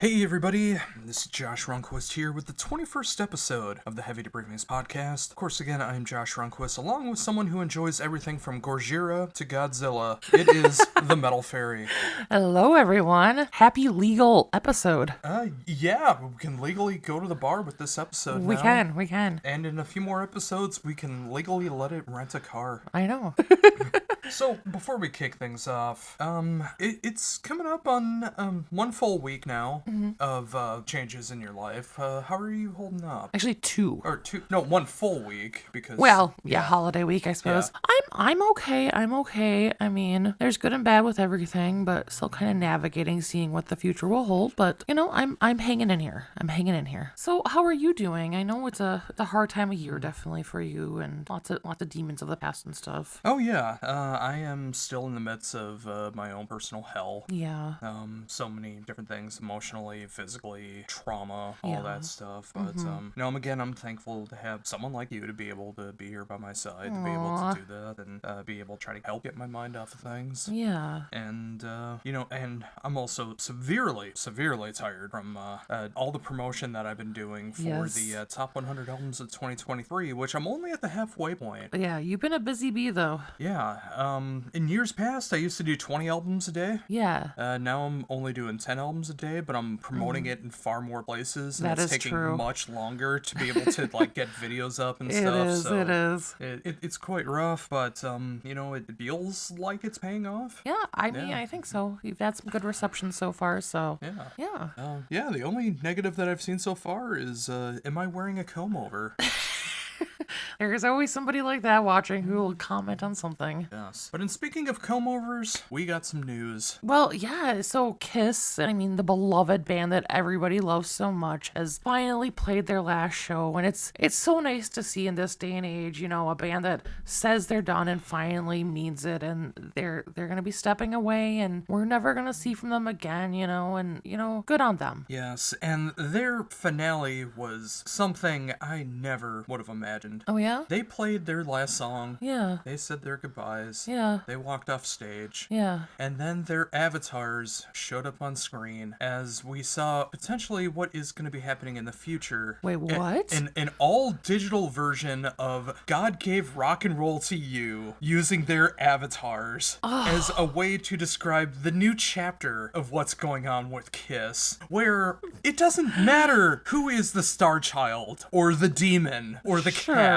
Hey everybody, this is Josh Runquist here with the 21st episode of the Heavy Debriefings podcast. Of course, again, I am Josh Runquist, along with someone who enjoys everything from Gojira to Godzilla. It is the Metal Farie. Hello everyone. Happy legal episode. Yeah, we can legally go to the bar with this episode We can. And in a few more episodes, we can legally let it rent a car. I know. So, before we kick things off, it's coming up on 1 full week now of changes in your life. How are you holding up? Actually, 2. Or 2, no, 1 full week, because... Well, yeah, holiday week, I suppose. Yeah. I'm okay. I mean, there's good and bad with everything, but still kind of navigating, seeing what the future will hold. But, you know, I'm hanging in here. So, how are you doing? I know it's a hard time of year, definitely, for you, and lots of demons of the past and stuff. Oh, yeah. I am still in the midst of my own personal hell. Yeah. So many different things, emotionally, physically, trauma, all Yeah. that stuff. But, I'm thankful to have someone like you to be able to be here by my side, to be able to do that, and be able to try to help get my mind off of things. Yeah. And, and I'm also severely tired from all the promotion that I've been doing for the top 100 albums of 2023, which I'm only at the halfway point. Yeah, you've been a busy bee, though. Yeah. In years past, I used to do 20 albums a day. Yeah. Now I'm only doing 10 albums a day, but I'm promoting it in far more places, and That it's is taking true. much longer to be able to get videos up and It stuff. is. So it's quite rough, but it feels like it's paying off. Yeah, I mean, I think so. You've had some good reception so far, so... Yeah. The only negative that I've seen so far is, am I wearing a comb over? There's always somebody like that watching who will comment on something. Yes. But in speaking of comb overs, we got some news. Well, yeah, so Kiss, I mean, the beloved band that everybody loves so much, has finally played their last show, and it's so nice to see in this day and age, a band that says they're done and finally means it, and they're gonna be stepping away, and we're never gonna see from them again, and good on them. Yes, and their finale was something I never would have imagined. Oh, yeah? They played their last song. Yeah. They said their goodbyes. Yeah. They walked off stage. Yeah. And then their avatars showed up on screen as we saw potentially what is going to be happening in the future. Wait, what? An all-digital version of God Gave Rock and Roll to You using their avatars as a way to describe the new chapter of what's going on with Kiss, where it doesn't matter who is the star child or the demon or the cat.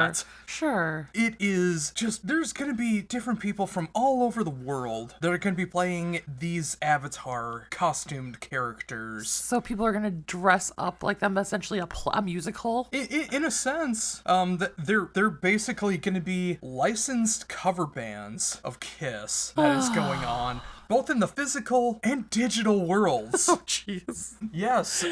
Sure. It is just, there's going to be different people from all over the world that are going to be playing these avatar costumed characters. So people are gonna dress up like them, essentially a musical? In a sense, they're basically going to be licensed cover bands of Kiss that is going on, both in the physical and digital worlds. Oh, jeez. Yes,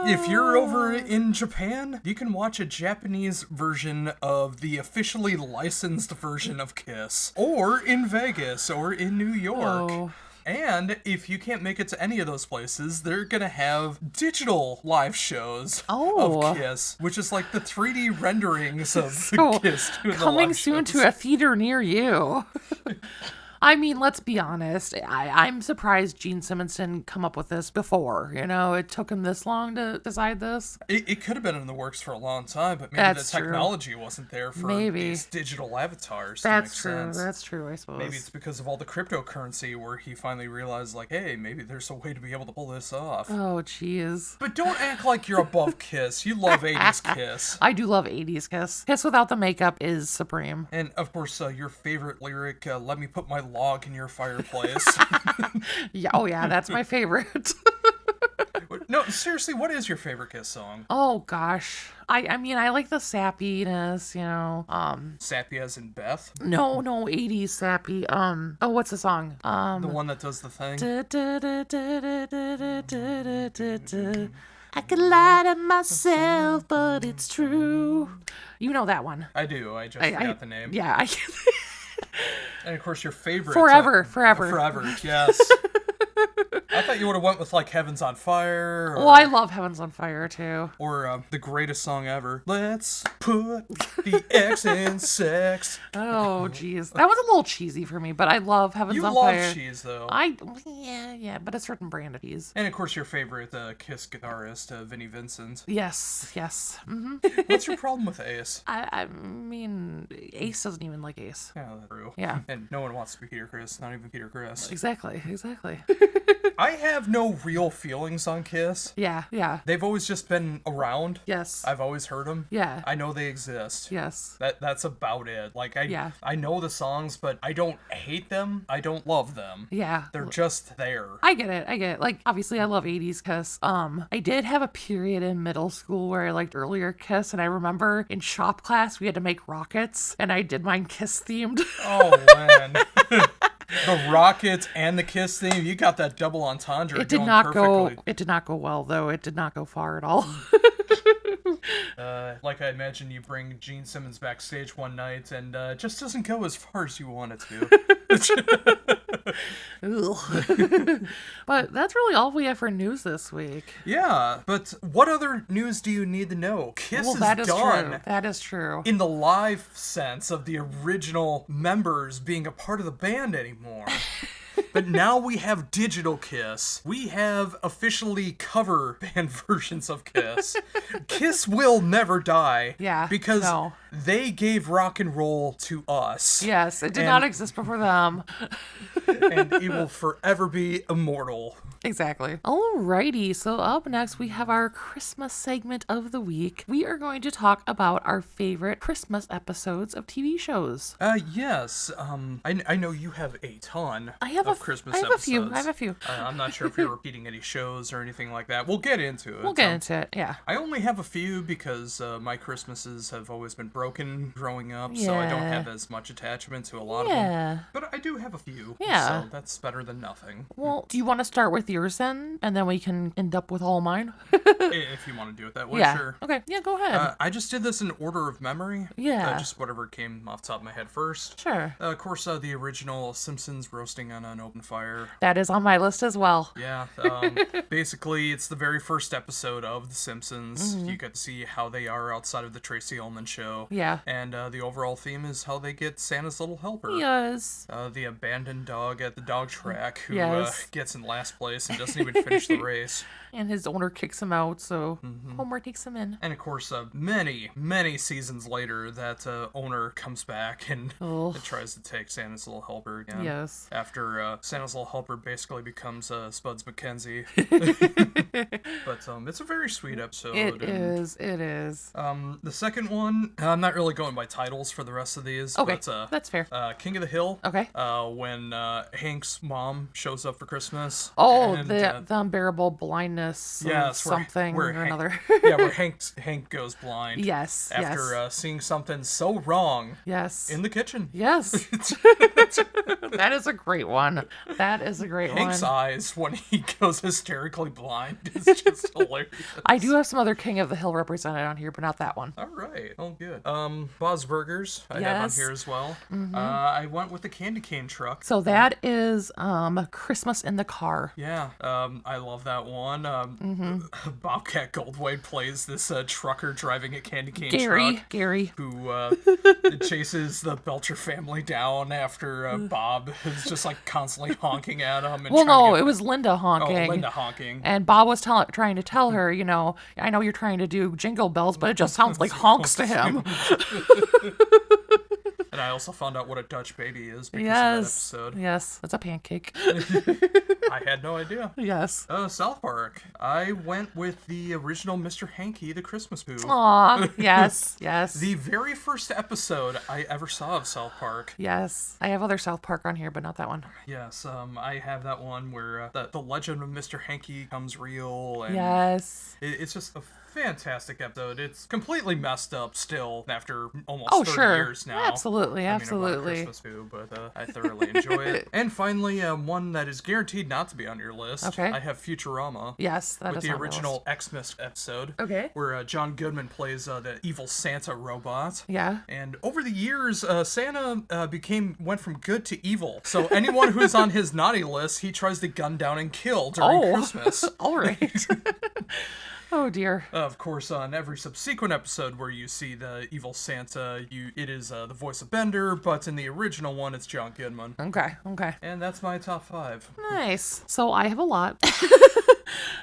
if you're over in Japan, you can watch a Japanese version of the officially licensed version of Kiss. Or in Vegas, or in New York. Oh. And if you can't make it to any of those places, they're gonna have digital live shows of Kiss, which is like the 3D renderings of Kiss. Coming soon to a theater near you. I mean, let's be honest. I'm surprised Gene Simmons didn't come up with this before. It took him this long to decide this. It could have been in the works for a long time, but maybe That's the technology wasn't there for these digital avatars to make sense. That's true, I suppose. Maybe it's because of all the cryptocurrency where he finally realized, hey, maybe there's a way to be able to pull this off. Oh, jeez. But don't act like you're above Kiss. You love 80s Kiss. I do love 80s Kiss. Kiss without the makeup is supreme. And, of course, your favorite lyric, let me put my log in your fireplace. Yeah, that's my favorite. No, seriously, what is your favorite Kiss song? Oh, gosh. I mean, I like the sappiness, Sappy as in Beth? No, 80s sappy. What's the song? The one that does the thing? I could lie to myself, but it's true. You know that one. I do. I just forgot the name. Yeah. And of course, your favorite. Forever. Forever, yes. I thought you would have went with like Heaven's on Fire. Well, I love Heaven's on Fire too. Or the greatest song ever. Let's put the X in sex. Oh, jeez. That was a little cheesy for me, but I love Heaven's on Fire. You love cheese, though. Yeah, but a certain brand of cheese. And of course, your favorite Kiss guitarist, Vinnie Vincent. Yes. Mm-hmm. What's your problem with Ace? I mean, Ace doesn't even like Ace. Yeah, that's true. Yeah. And no one wants to be Peter Criss, not even Peter Criss. Exactly. I have no real feelings on Kiss. Yeah. They've always just been around. Yes. I've always heard them. Yeah. I know they exist. Yes. That's about it. Like, I know the songs, but I don't hate them. I don't love them. Yeah. They're just there. I get it. Like, obviously I love 80s Kiss. I did have a period in middle school where I liked earlier Kiss, and I remember in shop class we had to make rockets, and I did mine Kiss themed. Oh, man. The Rockets and the Kiss theme, you got that double entendre. It did not go well, though. It did not go far at all. Like I imagine you bring Gene Simmons backstage one night and it just doesn't go as far as you want it to. But that's really all we have for news this week. Yeah, but what other news do you need to know? Kiss is done. True. That is true. In the live sense of the original members being a part of the band anymore. But now we have digital Kiss. We have officially cover band versions of Kiss. Kiss will never die. Yeah. Because they gave rock and roll to us. Yes, it did not exist before them. And it will forever be immortal. Exactly. Alrighty, so up next we have our Christmas segment of the week. We are going to talk about our favorite Christmas episodes of TV shows. Yes. I know you have a ton of Christmas episodes. I have a few. I'm not sure if you're repeating any shows or anything like that. We'll get into it. Yeah. I only have a few because my Christmases have always been broken growing up, so I don't have as much attachment to a lot of them. But I do have a few. Yeah. So that's better than nothing. Well, do you want to start with yours then, and then we can end up with all mine? If you want to do it that way, sure. Okay, yeah, go ahead. I just did this in order of memory. Yeah. Just whatever came off the top of my head first. Sure. Of course, the original Simpsons roasting on an open fire. That is on my list as well. Yeah. Basically, it's the very first episode of The Simpsons. You get to see how they are outside of the Tracy Ullman show. Yeah. And the overall theme is how they get Santa's little helper. Yes. The abandoned dog at the dog track who gets in last place and doesn't even finish the race. And his owner kicks him out, so Homer takes him in. And of course, many seasons later, that owner comes back and tries to take Santa's little helper again. Yes. After Santa's little helper basically becomes Spuds McKenzie. But it's a very sweet episode. It is. The second one, I'm not really going by titles for the rest of these. Okay, but, that's fair. King of the Hill. Okay. When Hank's mom shows up for Christmas. Oh, and, the unbearable blindness of something or another. Where Hank goes blind. Yes. After seeing something so wrong. Yes. In the kitchen. Yes. That is a great one. Hank's eyes when he goes hysterically blind is just hilarious. I do have some other King of the Hill represented on here, but not that one. All right. Oh, good. Bob's Burgers I have on here as well. I went with the candy cane truck. So that is Christmas in the Car. Yeah. I love that one. Bobcat Goldthwait plays this trucker driving a candy cane truck. Gary. Who chases the Belcher family down after Bob is just like constantly honking at him. And it was Linda honking. Oh, Linda honking. And Bob was trying to tell her, I know you're trying to do jingle bells, but it just sounds like honks to him. And I also found out what a Dutch baby is because of that episode. Yes, it's a pancake. I had no idea. Yes. South Park. I went with the original Mr. Hanky, the Christmas Pooh. Aw, yes. The very first episode I ever saw of South Park. Yes. I have other South Park on here, but not that one. Yes, I have that one where the legend of Mr. Hanky comes real. And yes. It's just a fantastic episode. It's completely messed up still after almost 30 years now. Absolutely. I mean, around Christmas too, but I thoroughly enjoy it. And finally, one that is guaranteed not to be on your list. Okay. I have Futurama. Yes, that with is the on my original Xmas episode. Okay. Where John Goodman plays the evil Santa robot. Yeah. And over the years, Santa went from good to evil. So anyone who's on his naughty list, he tries to gun down and kill during Christmas. All right. Oh dear. Of course, on every subsequent episode where you see the evil Santa, it is the voice of Bender, but in the original one, it's John Goodman. Okay. And that's my top 5. Nice. So I have a lot.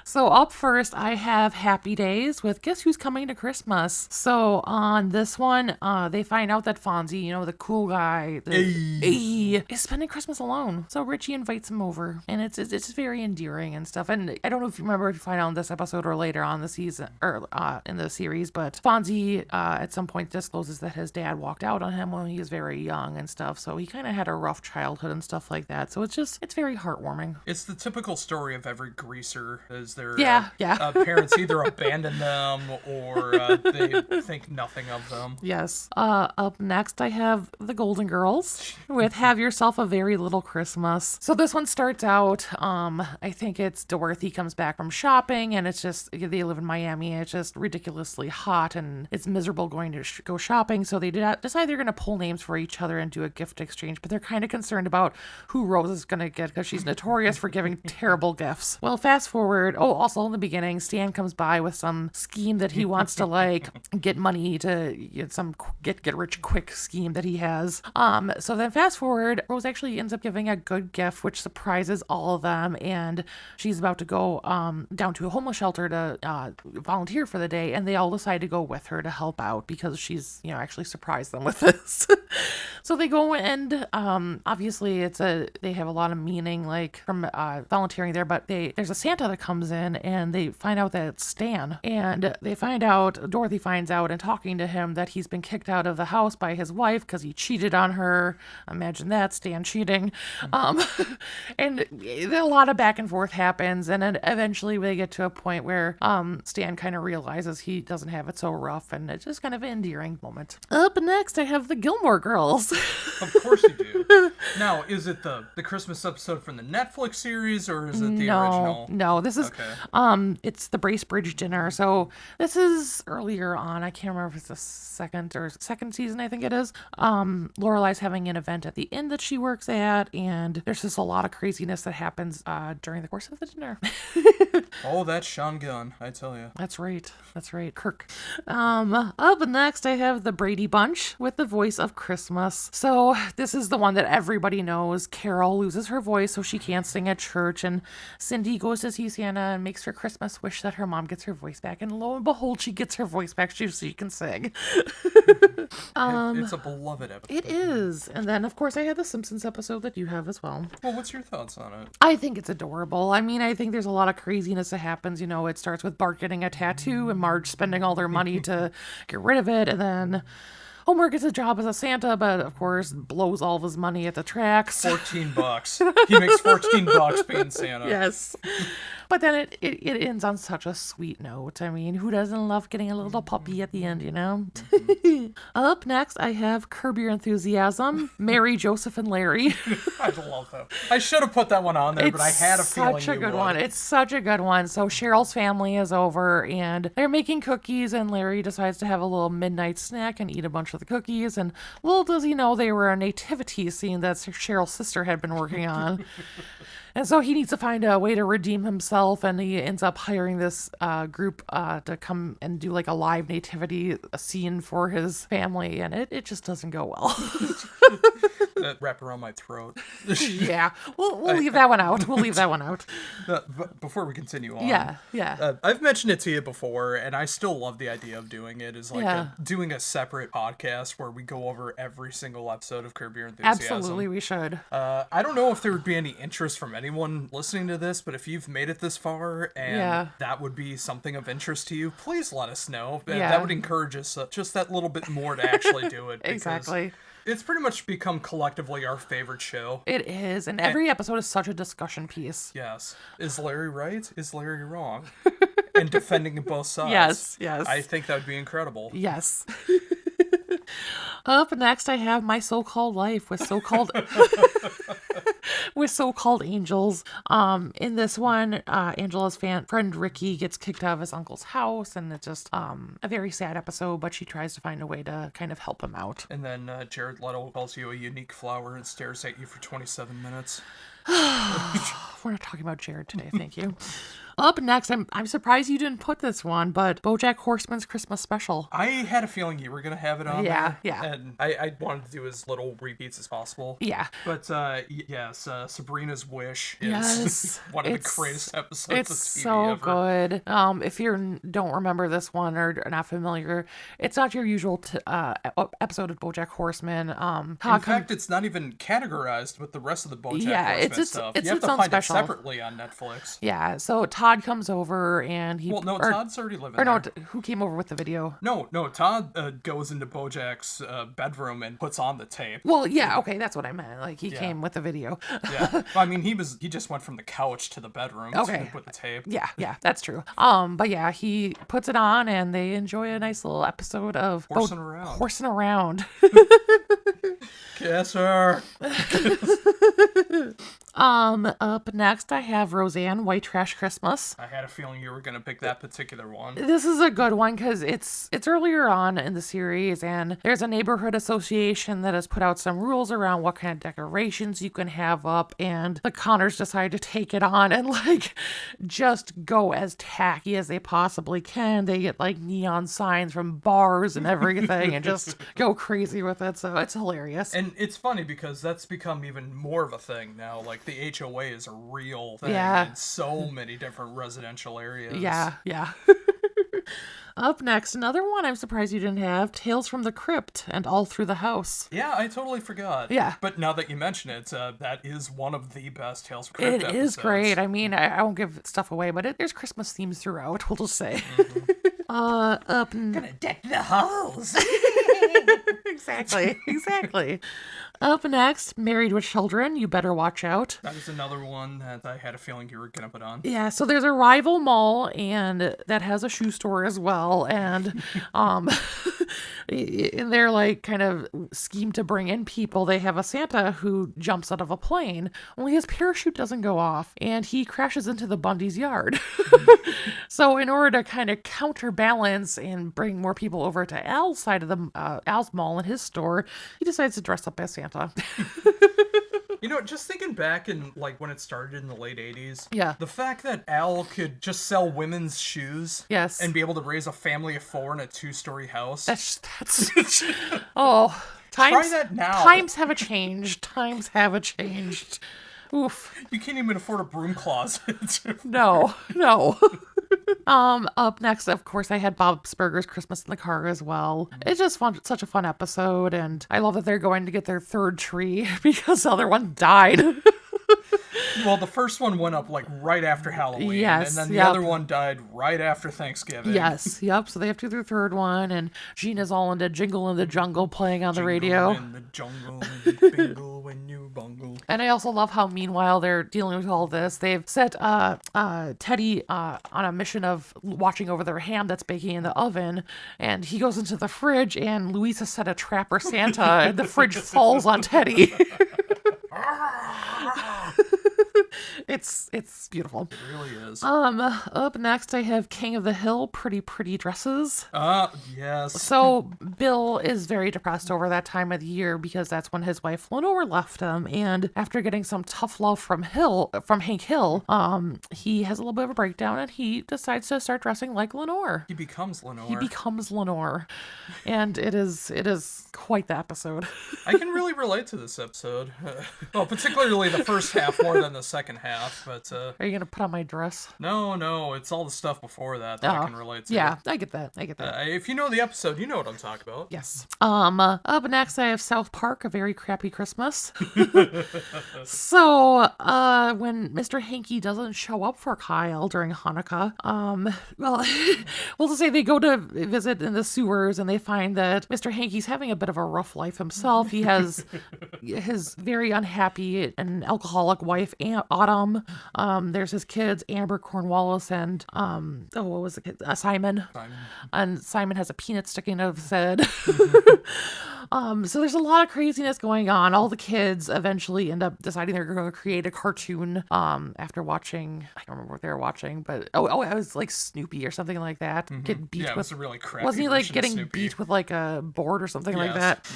So up first, I have Happy Days with Guess Who's Coming to Christmas. So on this one, they find out that Fonzie, the cool guy, is spending Christmas alone. So Richie invites him over, and it's very endearing and stuff. And I don't know if you remember if you find out in this episode or later on the season or in the series, but Fonzie at some point discloses that his dad walked out on him when he was very young and stuff. So he kind of had a rough childhood and stuff like that. So it's very heartwarming. It's the typical story of every greaser. Is their parents either abandon them or they think nothing of them. Yes. Up next, I have The Golden Girls with Have Yourself a Very Little Christmas. So this one starts out, I think it's Dorothy comes back from shopping, and it's just, they live in Miami, and it's just ridiculously hot, and it's miserable going to go shopping, so they decide they're going to pull names for each other and do a gift exchange, but they're kind of concerned about who Rose is going to get, because she's notorious for giving terrible gifts. Well, fast forward, also in the beginning, Stan comes by with some scheme that he wants to get money to get some get rich quick scheme that he has. So then fast forward, Rose actually ends up giving a good gift, which surprises all of them, and she's about to go down to a homeless shelter to volunteer for the day, and they all decide to go with her to help out because she's actually surprised them with this. So they go, and obviously they have a lot of meaning from volunteering there, but there's a Santa that comes in, and they find out that it's Stan, and Dorothy finds out in talking to him that he's been kicked out of the house by his wife because he cheated on her. Imagine that, Stan cheating. And a lot of back and forth happens, and then eventually they get to a point where Stan kind of realizes he doesn't have it so rough, and it's just kind of an endearing moment. Up next, I have the Gilmore Girls. Of course you do. Now, is it the Christmas episode from the Netflix series, or is it the original? No, this is it's the Bracebridge dinner. So this is earlier on. I can't remember if it's the second season, I think it is. Lorelai's having an event at the inn that she works at, and there's just a lot of craziness that happens during the course of the dinner. Oh, that's Sean Gunn, I tell you. That's right, Kirk. Up next, I have the Brady Bunch with the voice of Christmas. So this is the one that everybody knows. Carol loses her voice, so she can't sing at church, and Cindy goes to see Santa and makes her Christmas wish that her mom gets her voice back, and lo and behold, she gets her voice back so she can sing. It's a beloved episode. It is. And then, of course, I had the Simpsons episode that you have as well. Well, what's your thoughts on it? I think it's adorable. I mean, I think there's a lot of craziness that happens. It starts with Bart getting a tattoo and Marge spending all their money to get rid of it, and then Homer gets a job as a Santa, but of course blows all of his money at the tracks. $14. He makes $14 being Santa. Yes. But then it ends on such a sweet note. I mean, who doesn't love getting a little puppy at the end, Mm-hmm. Up next, I have Curb Your Enthusiasm, Mary, Joseph, and Larry. I love that. I should have put that one on there, but I had a feeling It's such a good one. It's such a good one. So Cheryl's family is over, and they're making cookies, and Larry decides to have a little midnight snack and eat a bunch of the cookies. And little does he know they were a nativity scene that Cheryl's sister had been working on. And so he needs to find a way to redeem himself, and he ends up hiring this group to come and do a live nativity scene for his family, and it just doesn't go well. That wrap around my throat. Yeah, we'll leave that one out. We'll leave that one out. Before we continue on. Yeah. I've mentioned it to you before, and I still love the idea of doing it. Is doing a separate podcast where we go over every single episode of Curb Your Enthusiasm. Absolutely, we should. I don't know if there would be any interest from anyone listening to this, but if you've made it this far and that would be something of interest to you, please let us know. That would encourage us just that little bit more to actually do it. Exactly. It's pretty much become collectively our favorite show. It is, and every episode is such a discussion piece. Yes. Is Larry right? Is Larry wrong? and defending both sides. Yes. I think that would be incredible. Yes. Up next, I have My So-Called Life with so-called with so-called angels. In this one, Angela's friend Ricky gets kicked out of his uncle's house, and it's just a very sad episode, but she tries to find a way to kind of help him out. And then Jared Leto calls you a unique flower and stares at you for 27 minutes. We're not talking about Jared today, thank you. Up next, I'm surprised you didn't put this one, but BoJack Horseman's Christmas special. I had a feeling you were going to have it on Yeah. And I wanted to do as little repeats as possible. Yeah. But yes, Sabrina's Wish is Yes, one of the greatest episodes of It's TV so ever. good. If you don't remember this one or are not familiar, it's not your usual episode of BoJack Horseman. In fact, it's not even categorized with the rest of the BoJack Horseman stuff. It's you have its to own find special. it separately on Netflix. Yeah, so Todd comes over and he... Well, no, Todd's already living Or no, there. who came over with the video? No, Todd goes into BoJack's bedroom and puts on the tape. Well, yeah, okay, that's what I meant. Like, he came with the video. Yeah, well, I mean, he just went from the couch to the bedroom with the tape. Yeah, that's true. But yeah, he puts it on and they enjoy a nice little episode of horsing around. Kiss her. Up next I have Roseanne, White Trash Christmas. I had a feeling you were gonna pick that particular one. This is a good one because it's earlier on in the series, and there's a neighborhood association that has put out some rules around what kind of decorations you can have up, and the Connors decide to take it on and like just go as tacky as they possibly can. They get like neon signs from bars and everything and just go crazy with it, so it's hilarious. And it's funny because that's become even more of a thing now. Like the HOA is a real thing in so many different residential areas. Yeah. Up next, another one I'm surprised you didn't have, Tales from the Crypt and All Through the House. Yeah, I totally forgot. Yeah. But now that you mention it, that is one of the best Tales from the Crypt episodes. It is great. I mean, I won't give stuff away, but there's Christmas themes throughout, we'll just say. Gonna deck the halls. Exactly. Up next, Married with Children, You Better Watch Out. That is another one that I had a feeling you were gonna put on. Yeah, so there's a rival mall and that has a shoe store as well, and in their like kind of scheme to bring in people, they have a Santa who jumps out of a plane, only his parachute doesn't go off and he crashes into the Bundy's yard. So in order to kind of counterbalance and bring more people over to Al's side of the Al's mall and his store, he decides to dress up as Santa. You know, just thinking back in like when it started in the late 80s, the fact that Al could just sell women's shoes and be able to raise a family of 4 in a 2-story house. That's oh, try that now. Times have changed. Oof. You can't even afford a broom closet. No. Up next, of course, I had Bob's Burgers Christmas in the Car as well. It's just such a fun episode, and I love that they're going to get their third tree because the other one died. Well, the first one went up like right after Halloween, and then the other one died right after Thanksgiving. So they have to do their third one, and Gina's all into Jingle in the Jungle playing on the radio. Jingle in the jungle, and you bingle when you bungle. And I also love how meanwhile they're dealing with all this, they've set Teddy on a mission of watching over their ham that's baking in the oven, and he goes into the fridge, and Louisa set a trap for Santa, and the fridge falls on Teddy. It's beautiful. It really is. Up next I have King of the Hill, Pretty Dresses. Yes. So Bill is very depressed over that time of the year because that's when his wife Lenore left him, and after getting some tough love from Hank Hill, he has a little bit of a breakdown and he decides to start dressing like Lenore. He becomes Lenore. And it is quite the episode. I can really relate to this episode. Well, particularly the first half more than the second half, but Are you gonna put on my dress? No, it's all the stuff before that I can relate to. Yeah, I get that. If you know the episode, you know what I'm talking about. Yes. Up next I have South Park, A Very Crappy Christmas. So, when Mr. Hanky doesn't show up for Kyle during Hanukkah, we'll just say they go to visit in the sewers and they find that Mr. Hanky's having a bit of a rough life himself. He has his very unhappy and alcoholic wife, Aunt Autumn, from. There's his kids, Amber, Cornwallis, and what was the kid? Simon. And Simon has a peanut sticking out of his head. So there's a lot of craziness going on. All the kids eventually end up deciding they're going to create a cartoon after watching, I don't remember what they were watching, but it was like Snoopy or something like that. Getting beat Yeah, it with, was a really crappy wasn't he like version of getting Snoopy. beat with like a board or something like Yes. that?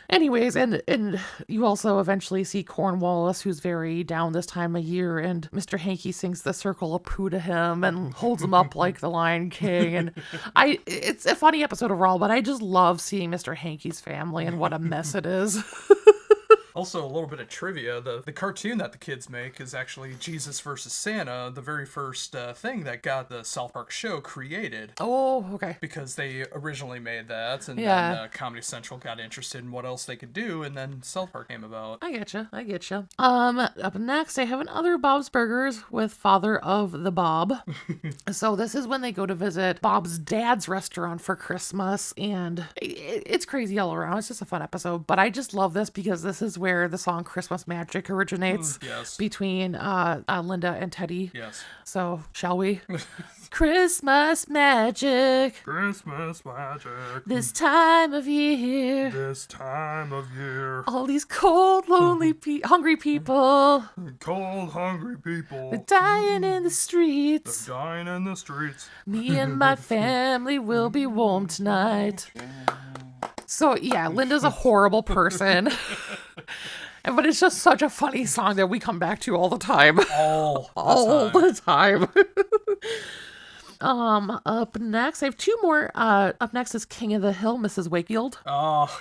Anyways, and you also eventually see Cornwallis, who's very down this time of year, and Mr. Hanky sings the Circle of Pooh to him and holds him up like the Lion King. And it's a funny episode overall, but I just love seeing Mr. Hanky's family and what a mess it is. Also, a little bit of trivia. The cartoon that the kids make is actually Jesus versus Santa, the very first thing that got the South Park show created. Oh, okay. Because they originally made that, and Yeah. then Comedy Central got interested in what else they could do, and then South Park came about. I getcha. Up next, I have another Bob's Burgers with Father of the Bob. So this is when they go to visit Bob's dad's restaurant for Christmas, and it's crazy all around. It's just a fun episode, but I just love this because this is where the song Christmas Magic originates Yes. between Linda and Teddy. Yes. So, shall we? Christmas magic, Christmas magic. this time of year. This time of year. All these cold, lonely, hungry people Cold, hungry people. dying in the streets. Dying in the streets. Me and my family will be warm tonight. So, yeah, Linda's a horrible person. But it's just such a funny song that we come back to all the time. All the time. Up next, I have two more. Up next is King of the Hill, Mrs. Wakefield. Oh,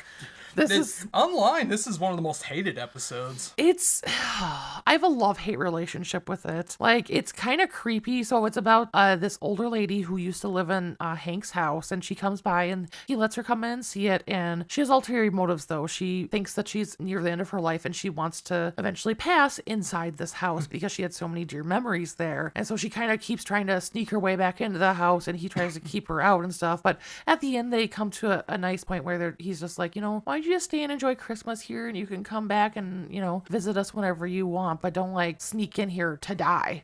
This is online. This is one of the most hated episodes. I have a love-hate relationship with it. Like, it's kind of creepy. So it's about this older lady who used to live in Hank's house, and she comes by and he lets her come in and see it. And she has ulterior motives, though. She thinks that she's near the end of her life and she wants to eventually pass inside this house because she had so many dear memories there. And so she kind of keeps trying to sneak her way back into the house, and he tries to keep her out and stuff. But at the end, they come to a nice point where he's just like, why don't you just stay and enjoy Christmas here, and you can come back and, visit us whenever you want, but don't like sneak in here to die.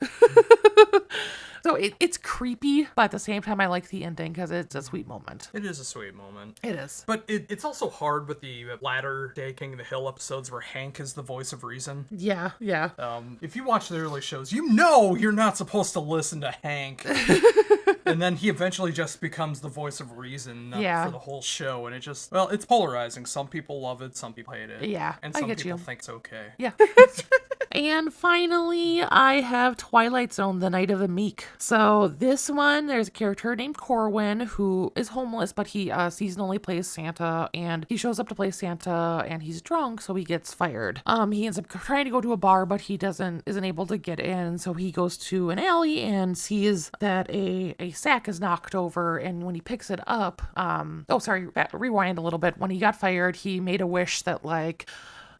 So it's creepy, but at the same time, I like the ending because it's a sweet moment. It is a sweet moment. It is. But it's also hard with the latter day King of the Hill episodes where Hank is the voice of reason. Yeah. If you watch the early shows, you're not supposed to listen to Hank. And then he eventually just becomes the voice of reason for the whole show. And it's polarizing. Some people love it, some people hate it. Yeah, And I some get people you. think it's okay. Yeah. And finally, I have Twilight Zone, The Night of the Meek. So this one, there's a character named Corwin who is homeless, but he seasonally plays Santa, and he shows up to play Santa, and he's drunk, so he gets fired. He ends up trying to go to a bar, but he isn't able to get in, so he goes to an alley and sees that a sack is knocked over, and when he picks it up, rewind a little bit. When he got fired, he made a wish that, like,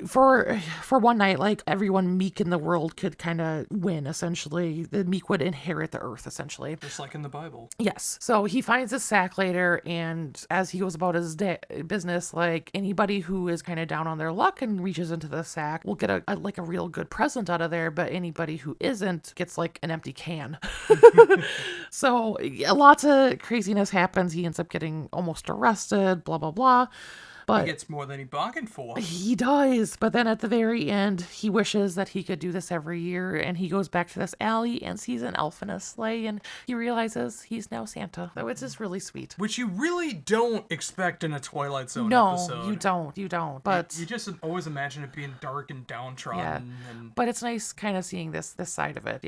for one night, like, everyone meek in the world could kind of win, essentially. The meek would inherit the earth, essentially. Just like in the Bible. Yes. So he finds a sack later, and as he goes about his business, like, anybody who is kind of down on their luck and reaches into the sack will get a real good present out of there, but anybody who isn't gets, like, an empty can. So lots of craziness happens. He ends up getting almost arrested, blah, blah, blah. But He gets more than he bargained for. he does. But then at the very end, he wishes that he could do this every year. And he goes back to this alley and sees an elf in a sleigh. And he realizes he's now Santa. So it's just really sweet. Which you really don't expect in a Twilight Zone No, episode. you don't. But You just always imagine it being dark and downtrodden. And... But it's nice kind of seeing this side of it,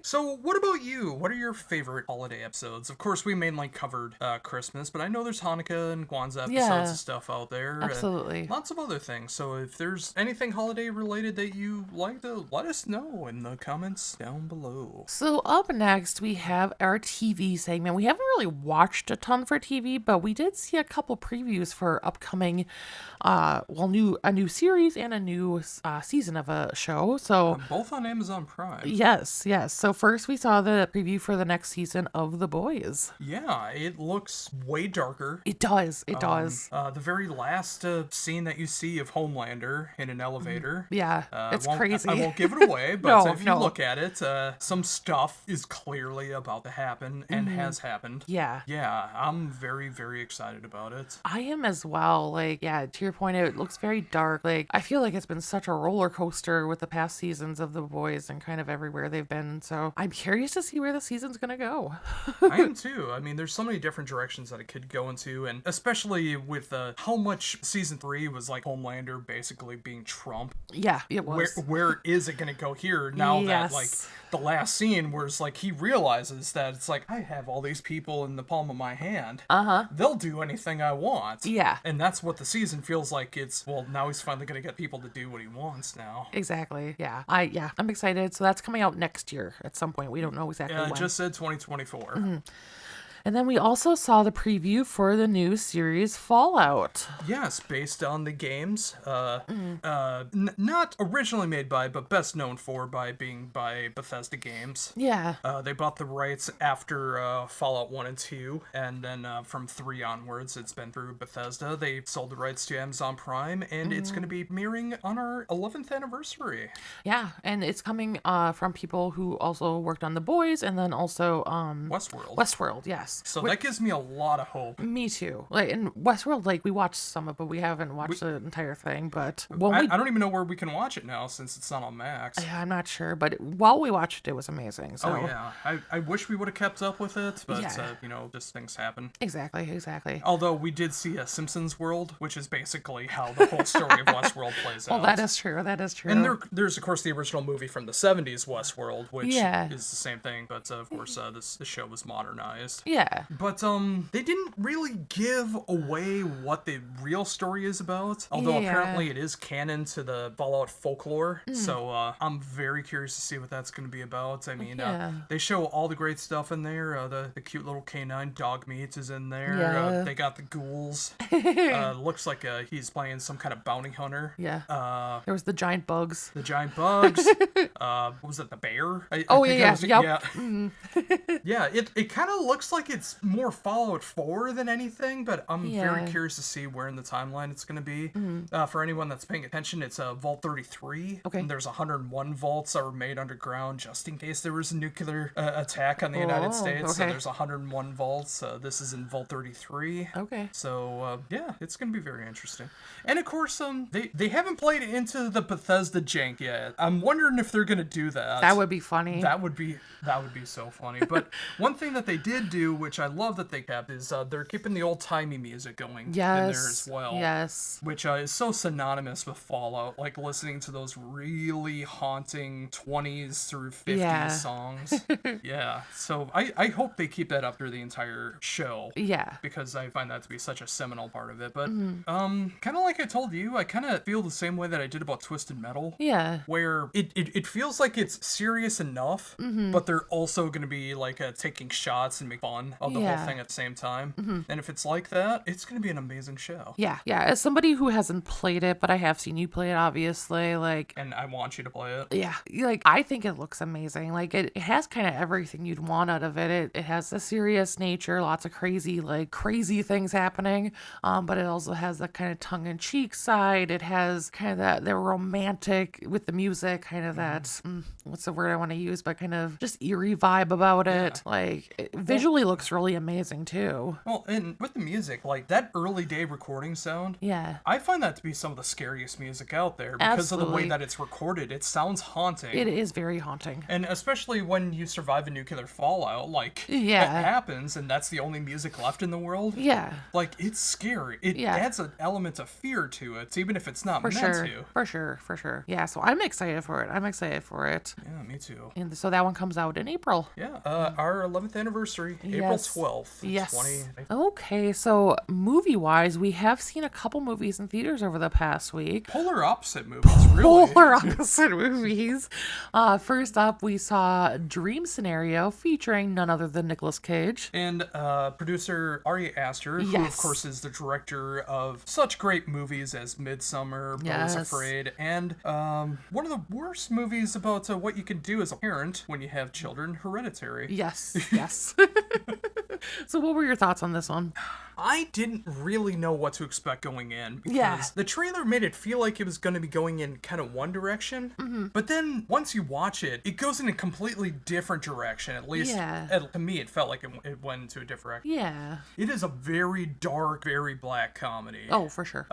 So what about you? What are your favorite holiday episodes? Of course, we mainly covered Christmas, but I know there's Hanukkah and Kwanzaa episodes and stuff out there. Absolutely. Lots of other things. So if there's anything holiday related that you like to let us know in the comments down below. So up next, we have our TV segment. We haven't really watched a ton for TV, but we did see a couple previews for upcoming, a new series and a new season of a show. So Both on Amazon Prime. yes. So first, we saw the preview for the next season of The Boys. Yeah, it looks way darker. It does. The very last scene that you see of Homelander in an elevator. Yeah, it's crazy. I won't give it away, but if you No. look at it, some stuff is clearly about to happen and has happened. Yeah. Yeah, I'm very, very excited about it. I am as well. Like, yeah, to your point, it looks very dark. Like, I feel like it's been such a roller coaster with the past seasons of The Boys and kind of everywhere they've been. So I'm curious to see where the season's gonna go. I am too. I mean, there's so many different directions that it could go into, and especially with how much season 3 was like Homelander basically being Trump. Yeah, it was. Where is it going to go here now that like the last scene where it's like he realizes that it's like, I have all these people in the palm of my hand. They'll do anything I want. Yeah. And that's what the season feels like. It's, well, now he's finally going to get people to do what he wants now. Exactly. Yeah. I'm excited. So that's coming out next year at some point. We don't know exactly when. It just said 2024. Mm-hmm. And then we also saw the preview for the new series Fallout. Yes, based on the games. Not originally made by, but best known for being by Bethesda Games. Yeah. They bought the rights after Fallout 1 and 2, and then from 3 onwards, it's been through Bethesda. They sold the rights to Amazon Prime, and it's going to be premiering on our 11th anniversary. Yeah, and it's coming from people who also worked on The Boys, and then also Westworld. Westworld, yes. So that gives me a lot of hope. Me too. Like in Westworld, like we watched some of it, but we haven't watched the entire thing. But I don't even know where we can watch it now since it's not on Max. Yeah, I'm not sure, but while we watched it was amazing. So. Oh yeah, I wish we would have kept up with it, but just things happen. Exactly. Although we did see a Simpsons World, which is basically how the whole story of Westworld plays out. Well, that is true. And there's of course the original movie from the 70s, Westworld, which is the same thing, but of course the show was modernized. Yeah. But they didn't really give away what the real story is about, although apparently it is canon to the Fallout folklore. So I'm very curious to see what that's going to be about. I mean, they show all the great stuff in there. The cute little canine dog meat is in there. Yeah. They got the ghouls. Looks like he's playing some kind of bounty hunter. Yeah. There was the giant bugs. What was it, the bear? Yeah, it kind of looks like it's more Fallout 4 than anything, but I'm very curious to see where in the timeline it's going to be. For anyone that's paying attention, it's Vault 33. Okay. And there's 101 vaults that were made underground just in case there was a nuclear attack on the United States. Okay. So there's 101 vaults. This is in Vault 33. Okay. So, it's going to be very interesting. And of course, they haven't played into the Bethesda jank yet. I'm wondering if they're going to do that. That would be funny. That would be so funny. But one thing that they did do, which I love that they kept, is they're keeping the old-timey music going in there as well. Yes. Which is so synonymous with Fallout, like listening to those really haunting 20s through 50s songs. Yeah. So I hope they keep that up through the entire show. Yeah. Because I find that to be such a seminal part of it. But kind of like I told you, I kind of feel the same way that I did about Twisted Metal. Yeah. Where it feels like it's serious enough, but they're also going to be like taking shots and make fun of the whole thing at the same time. And if it's like that, it's going to be an amazing show. Yeah. As somebody who hasn't played it, but I have seen you play it, obviously, and I want you to play it. Yeah. I think it looks amazing. It has kind of everything you'd want out of it. It has a serious nature, lots of crazy things happening. But it also has that kind of tongue-in-cheek side. It has kind of that romantic with the music, kind of that, what's the word I want to use, but kind of just eerie vibe about it. It visually looks really amazing too. Well, and with the music, that early day recording sound, I find that to be some of the scariest music out there because of the way that it's recorded. It sounds haunting. It is very haunting. And especially when you survive a nuclear fallout, that happens and that's the only music left in the world. Yeah. It's scary. It adds an element of fear to it, even if it's not meant to. For sure. Yeah, so I'm excited for it. Yeah, me too. And so that one comes out in April. Yeah, our 11th anniversary, April 12th. Yes. Okay, so movie-wise, we have seen a couple movies in theaters over the past week. Polar opposite movies, really. Polar opposite movies. First up, we saw Dream Scenario featuring none other than Nicolas Cage. And producer Ari Aster, who of course is the director of such great movies as Midsommar, Birds Afraid, and one of the worst movies about what you can do as a parent when you have children, Hereditary. Yes. So what were your thoughts on this one? I didn't really know what to expect going in because Yeah. the trailer made it feel like it was going to be going in kind of one direction. But then once you watch it, it goes in a completely different direction. At least to me, it felt like it went into a different direction. Yeah. It is a very dark, very black comedy. Oh, for sure.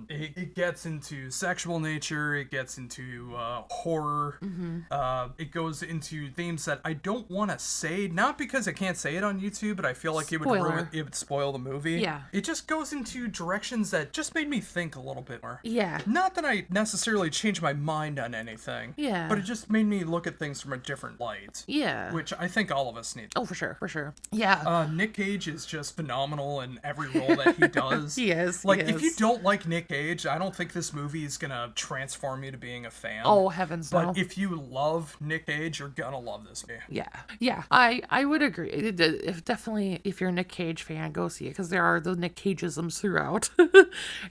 It gets into sexual nature. It gets into horror. It goes into themes that I don't want to say, not because I can't say it on YouTube, but I feel like it would spoil the movie. Yeah. It just goes into directions that just made me think a little bit more. Yeah. Not that I necessarily changed my mind on anything. Yeah. But it just made me look at things from a different light. Yeah. Which I think all of us need. Oh, for sure. For sure. Yeah. Nick Cage is just phenomenal in every role that he does. He is. Like, if you don't like Nick Cage, I don't think this movie is gonna transform you to being a fan. Oh, heavens no. But if you love Nick Cage, you're gonna love this movie. Yeah. Yeah. I would agree. Definitely, if you're a Nick Cage fan, go see it, because there are the Nick Cageisms throughout.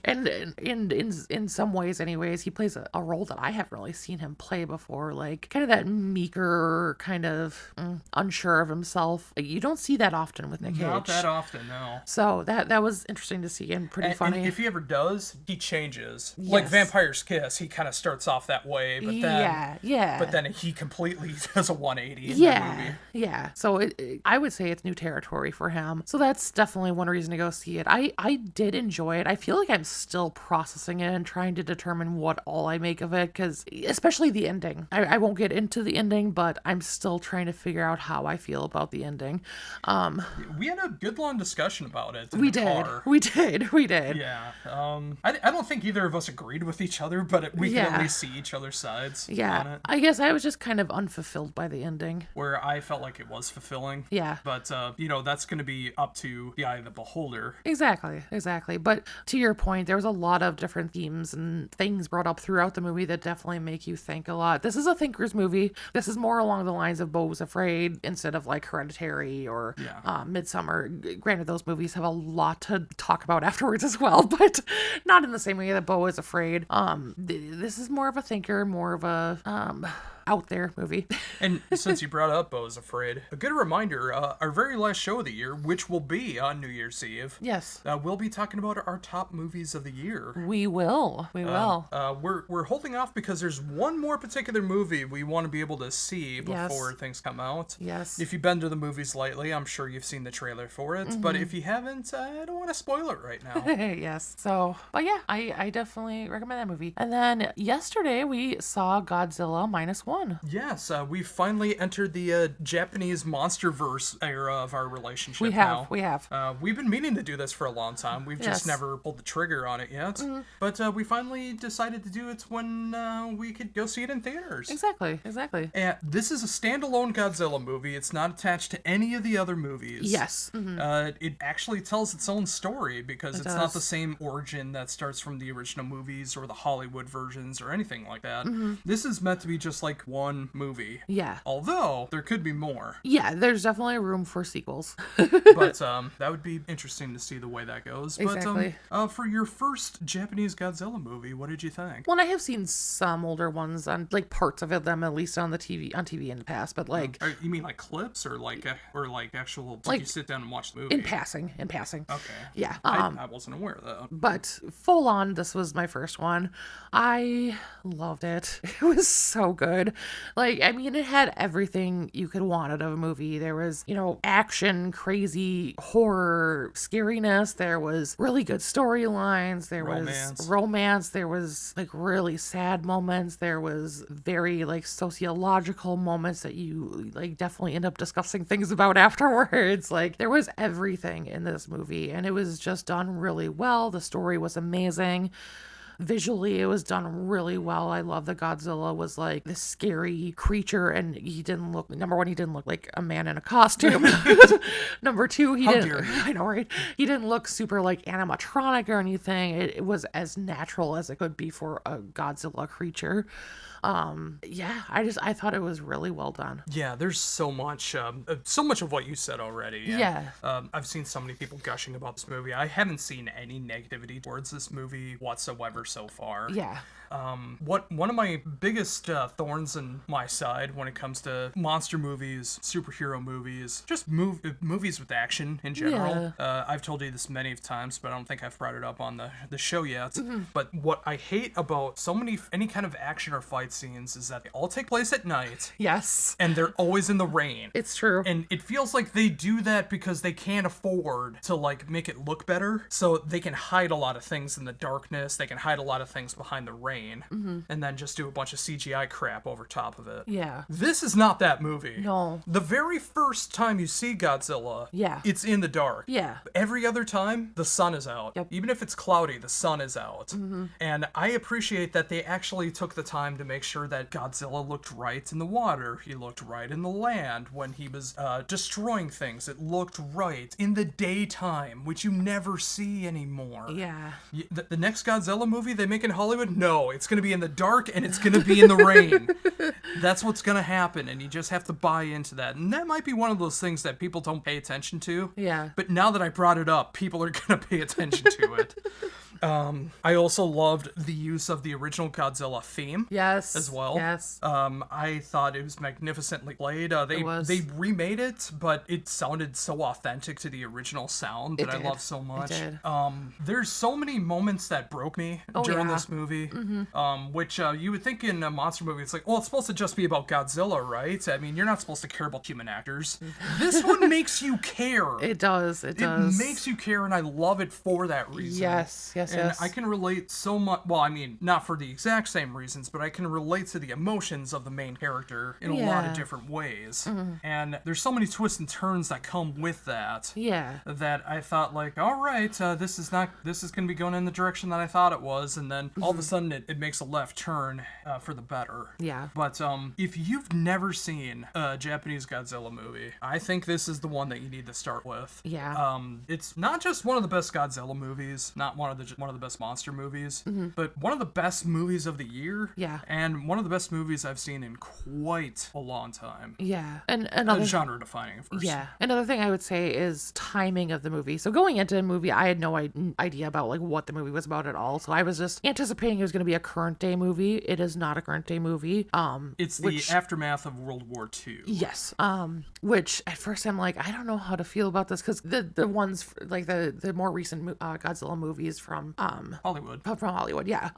And in some ways, anyways, he plays a role that I haven't really seen him play before. Like, kind of that meeker, kind of unsure of himself. Like, you don't see that often with Nick Cage. Not that often, no. So that was interesting to see and pretty funny. And if he ever does, he changes. Yes. Like Vampire's Kiss, he kind of starts off that way, but then but then he completely does a 180 in that movie. Yeah. So I would say it's new territory for him. So that's definitely one reason to go see it. I did enjoy it. I feel like I'm still processing it and trying to determine what all I make of it, because especially the ending. I won't get into the ending, but I'm still trying to figure out how I feel about the ending. We had a good long discussion about it. We did. Yeah. I don't think either of us agreed with each other, but we can at least see each other's sides on it. I guess I was just kind of unfulfilled by the ending. Where I felt like it was fulfilling. Yeah. But, that's going to be up to the eye of the beholder. Exactly. But to your point, there was a lot of different themes and things brought up throughout the movie that definitely make you think a lot. This is a thinker's movie. This is more along the lines of Beau Was Afraid instead of like Hereditary or Midsommar. Granted, those movies have a lot to talk about afterwards as well, but not in the same way that Beau Was Afraid. This is more of a thinker, more of a out there movie. And since you brought up Beau Was Afraid, a good reminder, our very last show of the year, which will be on New Year's Eve. Yes. We'll be talking about our top movies of the year. We will. We're holding off because there's one more particular movie we want to be able to see before things come out. Yes. If you've been to the movies lately, I'm sure you've seen the trailer for it. But if you haven't, I don't want to spoil it right now. Yes. So, but yeah, I definitely recommend that movie. And then yesterday we saw Godzilla -1. Yes, we finally entered the Japanese MonsterVerse era of our relationship. We have. We've been meaning to do this for a long time. We've just never pulled the trigger on it yet. But we finally decided to do it when we could go see it in theaters. Exactly. And this is a standalone Godzilla movie. It's not attached to any of the other movies. Yes. It actually tells its own story because it's not the same origin that starts from the original movies or the Hollywood versions or anything like that. This is meant to be just like one movie. Yeah. Although there could be more. Yeah, there's definitely room for sequels. But that would be interesting to see the way that goes. Exactly. But for your first Japanese Godzilla movie, what did you think? Well, I have seen some older ones on like parts of them at least on TV in the past, but like you mean like clips or like actual did like, you sit down and watch the movie? In passing. Okay. Yeah. I wasn't aware of that. But full on, this was my first one. I loved it. It was so good. Like, I mean, it had everything you could want out of a movie. There was, action, crazy horror, scariness. There was really good storylines. There was romance. There was like really sad moments. There was very like sociological moments that you like definitely end up discussing things about afterwards. Like, there was everything in this movie, and it was just done really well. The story was amazing. Visually, it was done really well. I love that Godzilla was like this scary creature, and he didn't look, number one, he didn't look like a man in a costume. Number two, I know, right? He didn't look super like animatronic or anything. It was as natural as it could be for a Godzilla creature. Yeah, I thought it was really well done. Yeah, there's so much of what you said already. And, Yeah. I've seen so many people gushing about this movie. I haven't seen any negativity towards this movie whatsoever so far. Yeah. One of my biggest thorns in my side when it comes to monster movies, superhero movies, just movies with action in general. I've told you this many times, but I don't think I've brought it up on the show yet. But what I hate about any kind of action or fight scenes is that they all take place at night. Yes. And they're always in the rain. It's true. And it feels like they do that because they can't afford to like make it look better. So they can hide a lot of things in the darkness. They can hide a lot of things behind the rain. And then just do a bunch of CGI crap over top of it. Yeah. This is not that movie. No. The very first time you see Godzilla, Yeah. it's in the dark. Yeah. Every other time, the sun is out. Yep. Even if it's cloudy, the sun is out. And I appreciate that they actually took the time to make sure that Godzilla looked right in the water. He looked right in the land when he was destroying things. It looked right in the daytime, which you never see anymore. Yeah. The next Godzilla movie they make in Hollywood, no, it's going to be in the dark and it's going to be in the rain. That's what's going to happen, and you just have to buy into that. And that might be one of those things that people don't pay attention to. Yeah. But now that I brought it up, people are going to pay attention to it. I also loved the use of the original Godzilla theme. Yes. As well. Yes. I thought it was magnificently played. They remade it, but it sounded so authentic to the original sound that I love so much. It did. There's so many moments that broke me during this movie, which you would think in a monster movie, it's like, well, it's supposed to just be about Godzilla, right? I mean, you're not supposed to care about human actors. This one makes you care. It does. It does. It makes you care, and I love it for that reason. Yes. Yes. And yes. I can relate so much, well, I mean, not for the exact same reasons, but I can relate to the emotions of the main character in a lot of different ways. And there's so many twists and turns that come with that. Yeah. That I thought, like, all right, this is going to be going in the direction that I thought it was, and then all of a sudden it makes a left turn for the better. Yeah. But if you've never seen a Japanese Godzilla movie, I think this is the one that you need to start with. Yeah. It's not just one of the best Godzilla movies, not one of the best monster movies, but one of the best movies of the year. Yeah. And one of the best movies I've seen in quite a long time. Yeah. And another genre defining, of course. Yeah. Another thing I would say is timing of the movie. So going into the movie, I had no idea about like what the movie was about at all. So I was just anticipating it was going to be a current day movie. It is not a current day movie. It's the aftermath of World War II. Yes. Which at first I'm like, I don't know how to feel about this because the ones like the more recent Godzilla movies from Hollywood. From Hollywood, yeah.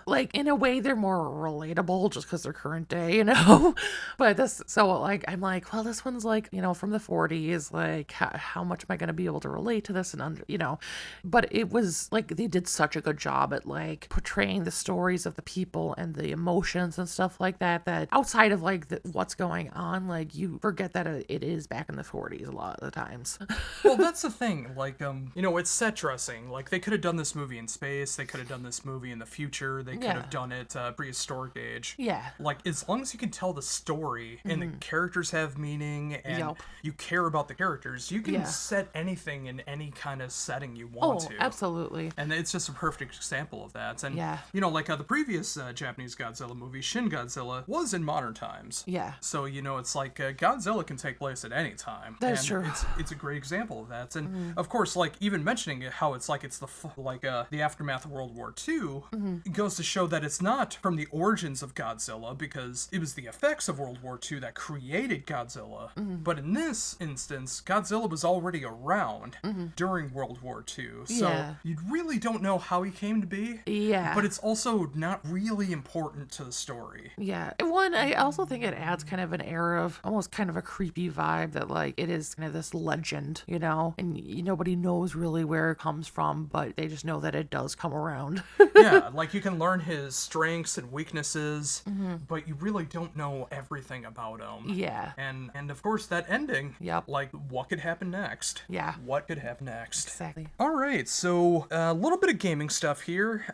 Like in a way they're more relatable just because they're current day, you know. But this, so like I'm like, well, this one's like, you know, from the 40s. Like how much am I gonna be able to relate to this and you know? But it was like they did such a good job at like portraying the stories of the people and the emotions and stuff like that. That outside of like what's going on, like you forget that it is back in the 40s a lot of the times. Well, that's the thing. Like you know, it's set dressing. Like they could have done this movie in space. They could have done this movie in the future. They could have done it prehistoric age. Yeah. Like as long as you can tell the story and the characters have meaning and you care about the characters, you can set anything in any kind of setting you want to. Absolutely. And it's just a perfect example of that. And you know, like the previous Japanese Godzilla movie, Shin Godzilla, was in modern times. Yeah. So you know, it's like Godzilla can take place at any time. That's true. It's a great example of that. And of course, like even mentioning it, how it's like it's the aftermath of World War II, it goes to show that it's not from the origins of Godzilla because it was the effects of World War II that created Godzilla. But in this instance, Godzilla was already around during World War II. So you really don't know how he came to be. Yeah. But it's also not really important to the story. Yeah. And one, I also think it adds kind of an air of almost kind of a creepy vibe that like it is kind of this legend, you know, and nobody knows really where it comes from, but they just know that it does come around. Yeah, like you can learn his strengths and weaknesses, but you really don't know everything about him. Yeah. And of course that ending. Yep. Like what could happen next? Yeah. What could happen next? Exactly. All right, so a little bit of gaming stuff here.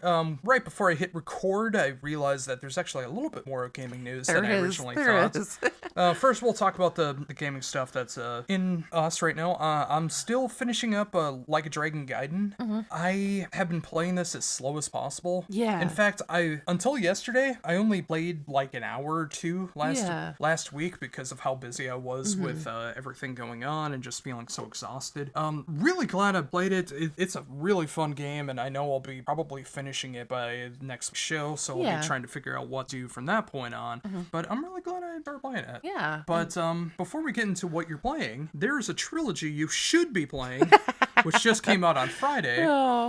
Right before I hit record, I realized that there's actually a little bit more gaming news than I originally thought. First, we'll talk about the gaming stuff that's in us right now. I'm still finishing up Like a Dragon Gaiden. I have been playing this as slow as possible. Yeah. In fact, until yesterday, I only played like an hour or two last week because of how busy I was with everything going on and just feeling so exhausted. Really glad I played it. It's a really fun game, and I know I'll be probably finishing it by next show, so I'll be trying to figure out what to do from that point on. But I'm really glad I started playing it. Yeah. But before we get into what you're playing, there's a trilogy you should be playing, which just came out on Friday,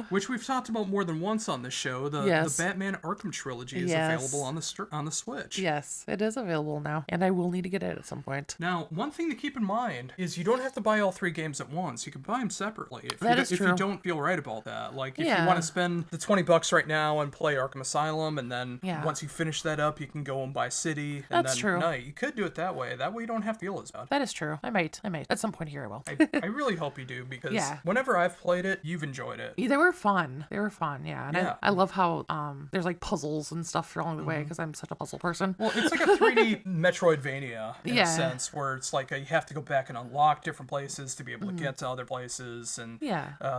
which we've talked about more than once on this show. The Batman Arkham trilogy is available on the Switch. Yes, it is available now, and I will need to get it at some point. Now, one thing to keep in mind is you don't have to buy all 3 games at once. You can buy them separately if you don't feel right about that. Like, if you want to spend the $20 right now and play Arkham Asylum, and then once you finish that up, you can go and buy City. And That's then true. Night. You could do it that way. That way you don't have to feel as bad. That is true. I might. At some point here I will. I really hope you do, because whenever I've played it, you've enjoyed it. They were fun, yeah. And I love how there's like puzzles and stuff along the way, because I'm such a puzzle person. Well, it's like a 3D Metroidvania in a sense, where it's like you have to go back and unlock different places to be able to get to other places, and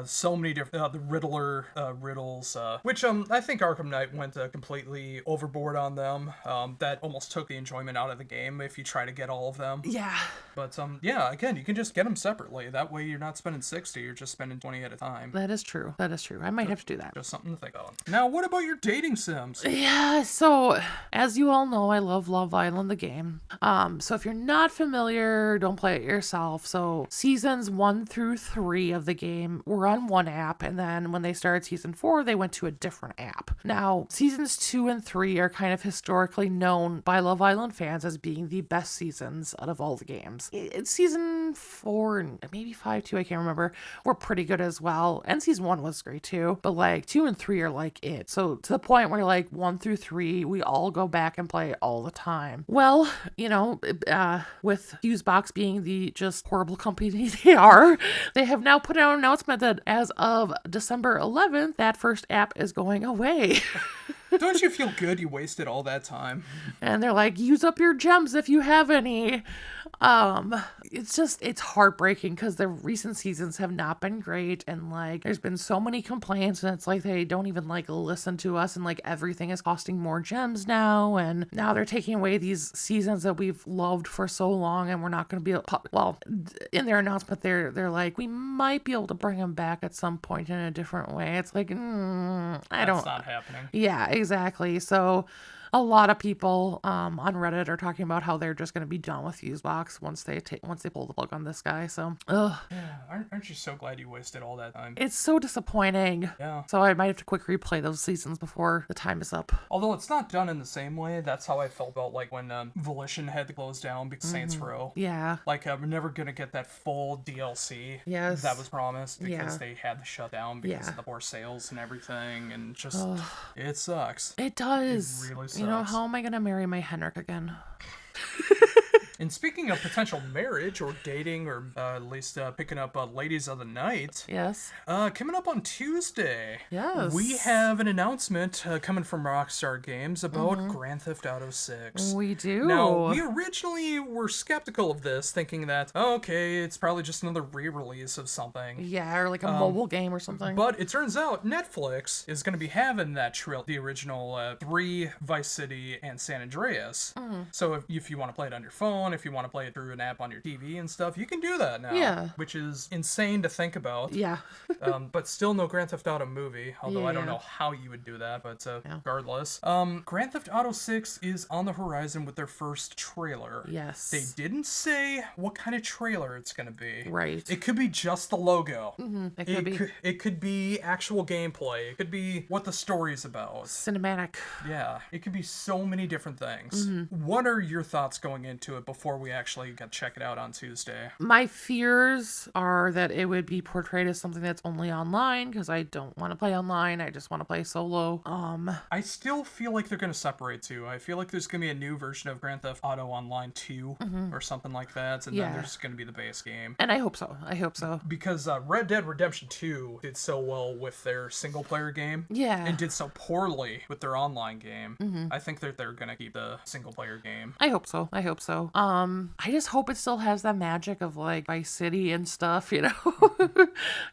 so many different the Riddler riddles, which I think Arkham Knight went completely overboard on them. That almost took the enjoyment out of the game if you try to get all of them. Yeah. But again, you can just get them separately. That way you're not spending 60, you're just spending 20 at a time. That is true. I might have to do that. Just something to think about. Now, what about your dating sims? Yeah, so as you all know, I love Love Island, the game. So if you're not familiar, don't play it yourself. So seasons 1 through 3 of the game were on one app, and then when they started season 4, they went to a different app. Now, seasons 2 and 3 are kind of historically known by Love Island fans as being the best seasons out of all the games. It's season 4 and maybe 5 too, I can't remember, were pretty good as well. And season 1 was great too. But like 2 and 3 are like it. So to the point where like 1 through 3, we all go back and play all the time. Well, with Fusebox being the just horrible company they are, they have now put out an announcement that as of December 11th, that first app is going away. Don't you feel good you wasted all that time? And they're like, use up your gems if you have any. It's heartbreaking because the recent seasons have not been great, and like there's been so many complaints, and it's like they don't even like listen to us, and like everything is costing more gems now, and now they're taking away these seasons that we've loved for so long, and we're not going to be able, in their announcement they're like, we might be able to bring them back at some point in a different way. It's like that's not happening. Yeah, exactly. So a lot of people on Reddit are talking about how they're just going to be done with Fusebox once they pull the plug on this guy. So, yeah, aren't you so glad you wasted all that time? It's so disappointing. Yeah. So I might have to quick replay those seasons before the time is up. Although it's not done in the same way. That's how I felt about like when Volition had to close down because Saints Row. Yeah. Like we're never gonna get that full DLC. Yes. That was promised because they had to shut down because of the poor sales and everything, and just it sucks. It does. It really sucks. You know, how am I gonna marry my Henrik again? And speaking of potential marriage or dating, or at least picking up ladies of the night. Yes. Coming up on Tuesday. Yes. We have an announcement coming from Rockstar Games about Grand Theft Auto 6. We do. Now, we originally were skeptical of this, thinking that, okay, it's probably just another re-release of something. Yeah, or like a mobile game or something. But it turns out Netflix is going to be having that the original 3, Vice City, and San Andreas. So if you want to play it on your phone, if you want to play it through an app on your TV and stuff, you can do that now. Yeah. Which is insane to think about. Yeah. But still no Grand Theft Auto movie, although I don't know how you would do that, but regardless. Grand Theft Auto 6 is on the horizon with their first trailer. Yes. They didn't say what kind of trailer it's going to be. Right. It could be just the logo. It could be actual gameplay. It could be what the story's about. Cinematic. Yeah. It could be so many different things. What are your thoughts going into it before we actually check it out on Tuesday? My fears are that it would be portrayed as something that's only online, because I don't want to play online. I just want to play solo. I still feel like they're going to separate two. I feel like there's going to be a new version of Grand Theft Auto Online 2 or something like that, and then there's going to be the base game. And I hope so. Because Red Dead Redemption 2 did so well with their single-player game. Yeah. And did so poorly with their online game. I think that they're going to keep the single-player game. I hope so. I just hope it still has that magic of like Vice City and stuff, you know,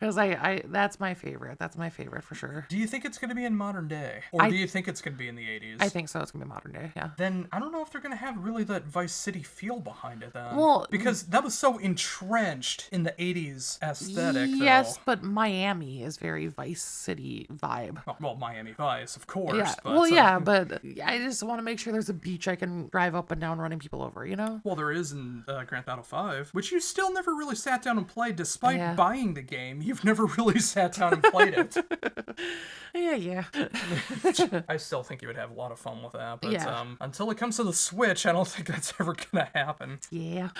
because I that's my favorite. That's my favorite for sure. Do you think it's going to be in modern day, or do you think it's going to be in the 80s? I think so. It's gonna be modern day. Yeah. Then I don't know if they're going to have really that Vice City feel behind it then. Well, because that was so entrenched in the 80s aesthetic. Yes, though. but Miami is very Vice City vibe. Well, Miami Vice, of course. Yeah. But, Well, yeah, but I just want to make sure there's a beach I can drive up and down running people over, you know? Well, there is in Grand Theft Auto 5, which you still never really sat down and played, despite buying the game. You've never really sat down and played it. Yeah. I still think you would have a lot of fun with that, but Yeah. Until it comes to the Switch, I don't think that's ever gonna happen. Yeah.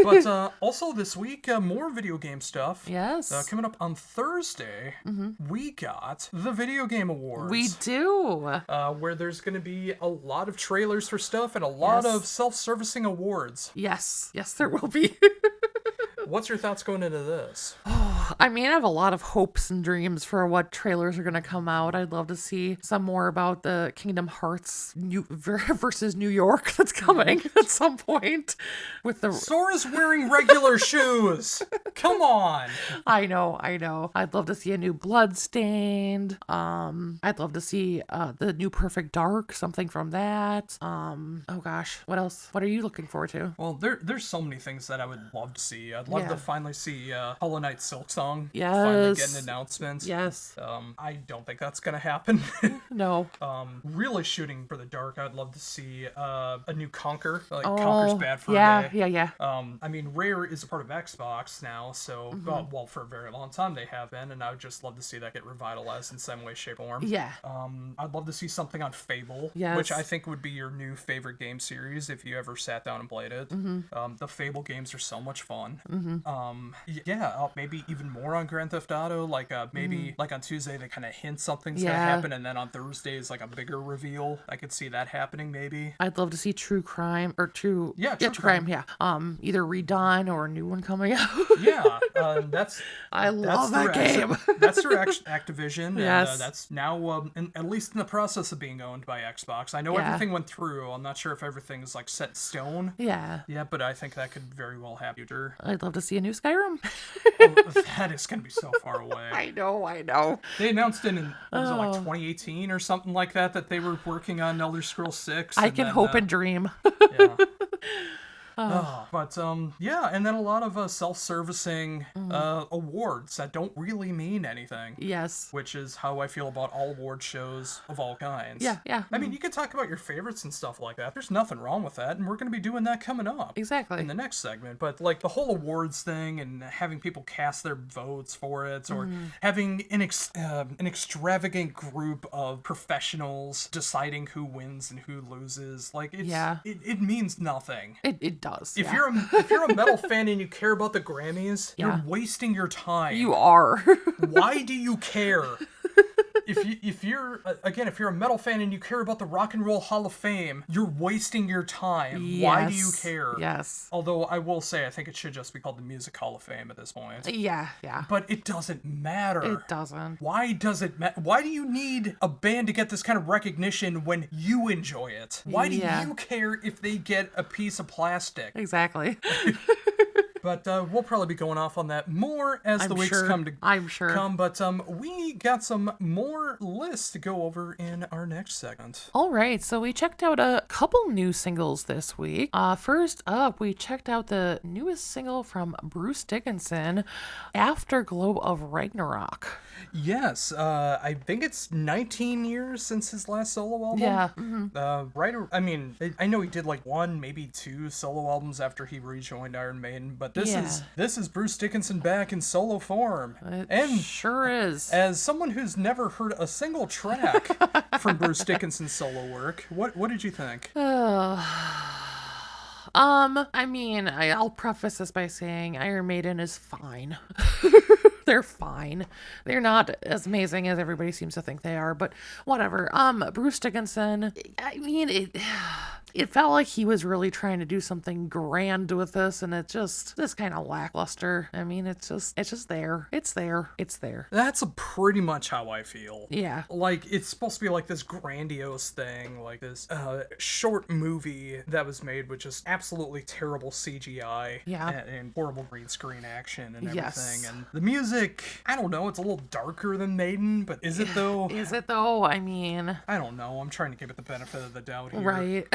But also this week, more video game stuff. Yes. Coming up on Thursday, we got the Video Game Awards. We do. Where there's going to be a lot of trailers for stuff and a lot of self-servicing awards. Yes, there will be. What's your thoughts going into this? I mean, I have a lot of hopes and dreams for what trailers are going to come out. I'd love to see some more about the Kingdom Hearts versus New York that's coming at some point. With the Sora's wearing regular shoes. Come on. I know. I'd love to see a new Bloodstained. I'd love to see the new Perfect Dark, something from that. Oh gosh, what else? What are you looking forward to? Well, there's so many things that I would love to see. I'd love to finally see Hollow Knight Silk Song. Yes. Finally get an announcement. Yes. I don't think that's gonna happen. No. Really shooting for the dark. I'd love to see a new Conquer. Like Conquer's bad for a day. Yeah. I mean, Rare is a part of Xbox now, so well, for a very long time they have been, and I would just love to see that get revitalized in some way, shape, or form. Yeah. I'd love to see something on Fable, which I think would be your new favorite game series if you ever sat down and played it. The Fable games are so much fun. Maybe even more on Grand Theft Auto. Like maybe like on Tuesday they kind of hint something's gonna happen, and then on Thursday is like a bigger reveal. I could see that happening maybe. I'd love to see True Crime or True Crime. Yeah. Either redone or a new one coming out. I love that game. That's through Activision. Yes. And that's now at least in the process of being owned by Xbox. I know everything went through. I'm not sure if everything's like set in stone. Yeah. Yeah, but I think that could very well happen. I'd love to see a new Skyrim. That is going to be so far away. I know. They announced it in, was it like 2018 or something like that they were working on Elder Scrolls 6. I can hope and dream. Yeah. And then a lot of self-servicing awards that don't really mean anything. Yes. Which is how I feel about all award shows of all kinds. Yeah. I mean, you can talk about your favorites and stuff like that. There's nothing wrong with that, and we're going to be doing that coming up. Exactly. In the next segment. But, like, the whole awards thing and having people cast their votes for it, or having an extravagant group of professionals deciding who wins and who loses, like, it means nothing. It does. If you're a metal fan and you care about the Grammys, you're wasting your time. You are. Why do you care? If you're a metal fan and you care about the Rock and Roll Hall of Fame, you're wasting your time. Yes. Why do you care? Yes. Although I will say, I think it should just be called the Music Hall of Fame at this point. Yeah. But it doesn't matter. It doesn't. Why does it matter? Why do you need a band to get this kind of recognition when you enjoy it? Why do you care if they get a piece of plastic? Exactly. But we'll probably be going off on that more as the weeks come. But we got some more lists to go over in our next segment. All right, so we checked out a couple new singles this week. First up, we checked out the newest single from Bruce Dickinson, Afterglow of Ragnarok. Yes, I think it's 19 years since his last solo album. Yeah. I know he did like one, maybe two solo albums after he rejoined Iron Maiden, but this is Bruce Dickinson back in solo form. It sure is. As someone who's never heard a single track from Bruce Dickinson's solo work, what did you think? I'll preface this by saying Iron Maiden is fine. They're fine. They're not as amazing as everybody seems to think they are, but whatever. Bruce Dickinson, It felt like he was really trying to do something grand with this, and it just kind of lackluster. I mean, it's just there. It's there. That's pretty much how I feel. Yeah. Like, it's supposed to be like this grandiose thing, like this short movie that was made with just absolutely terrible CGI and horrible green screen action and everything. Yes. And the music, I don't know, it's a little darker than Maiden, but is it though? Is it though? I mean, I don't know. I'm trying to give it the benefit of the doubt here. right.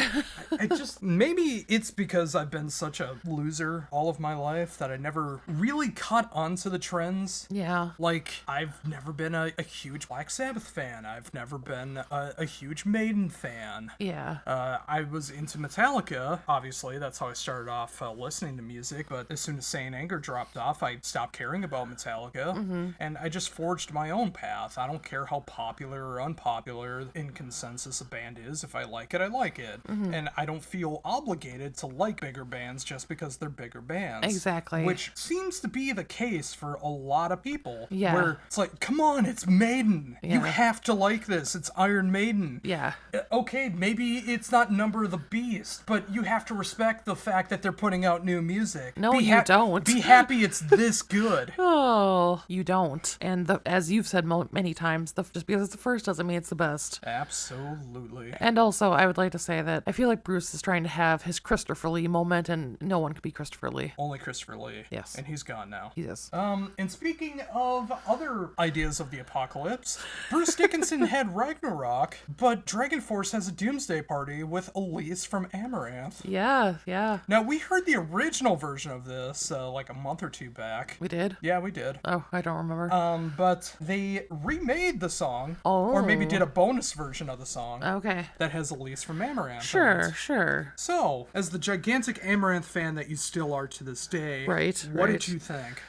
I just, maybe it's because I've been such a loser all of my life that I never really caught on to the trends. Yeah. Like, I've never been a huge Black Sabbath fan. I've never been a huge Maiden fan. Yeah. I was into Metallica, obviously. That's how I started off listening to music. But as soon as Saint Anger dropped off, I stopped caring about Metallica. And I just forged my own path. I don't care how popular or unpopular in consensus a band is. If I like it, I like it. And I don't feel obligated to like bigger bands just because they're bigger bands. Exactly. Which seems to be the case for a lot of people. Yeah. Where it's like, come on, it's Maiden. Yeah. You have to like this. It's Iron Maiden. Yeah. Okay, maybe it's not Number of the Beast, but you have to respect the fact that they're putting out new music. No, you don't. Be happy it's this good. Oh, you don't. And as you've said many times, just because it's the first doesn't mean it's the best. Absolutely. And also, I would like to say that I feel like Bruce is trying to have his Christopher Lee moment, and no one could be Christopher Lee. Only Christopher Lee. Yes. And he's gone now. He is. And speaking of other ideas of the apocalypse, Bruce Dickinson had Ragnarok, but Dragon Force has a Doomsday Party with Elise from Amaranth. Yeah, yeah. Now, we heard the original version of this like a month or two back. We did? Yeah, we did. Oh, I don't remember. But they remade the song, Oh. or maybe did a bonus version of the song Okay. that has Elise from Amaranth. in Sure, it. sure. So, as the gigantic Amaranth fan that you still are to this day, Right, what right. did you think?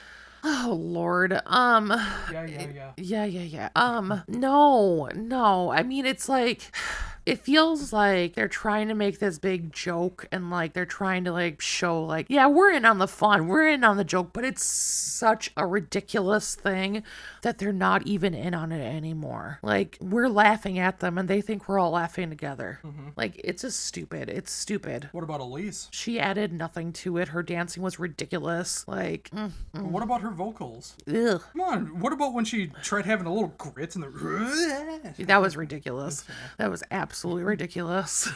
Oh, Lord. Yeah. No. I mean, it's like, it feels like they're trying to make this big joke and like they're trying to like show like, yeah, we're in on the fun, we're in on the joke, but it's such a ridiculous thing that they're not even in on it anymore. Like, we're laughing at them and they think we're all laughing together. Like, it's just stupid. It's stupid. What about Elise? She added nothing to it. Her dancing was ridiculous. Like, What about her vocals? ugh. Come on, what about when she tried having a little grit in the... That was ridiculous. That was absolutely ridiculous.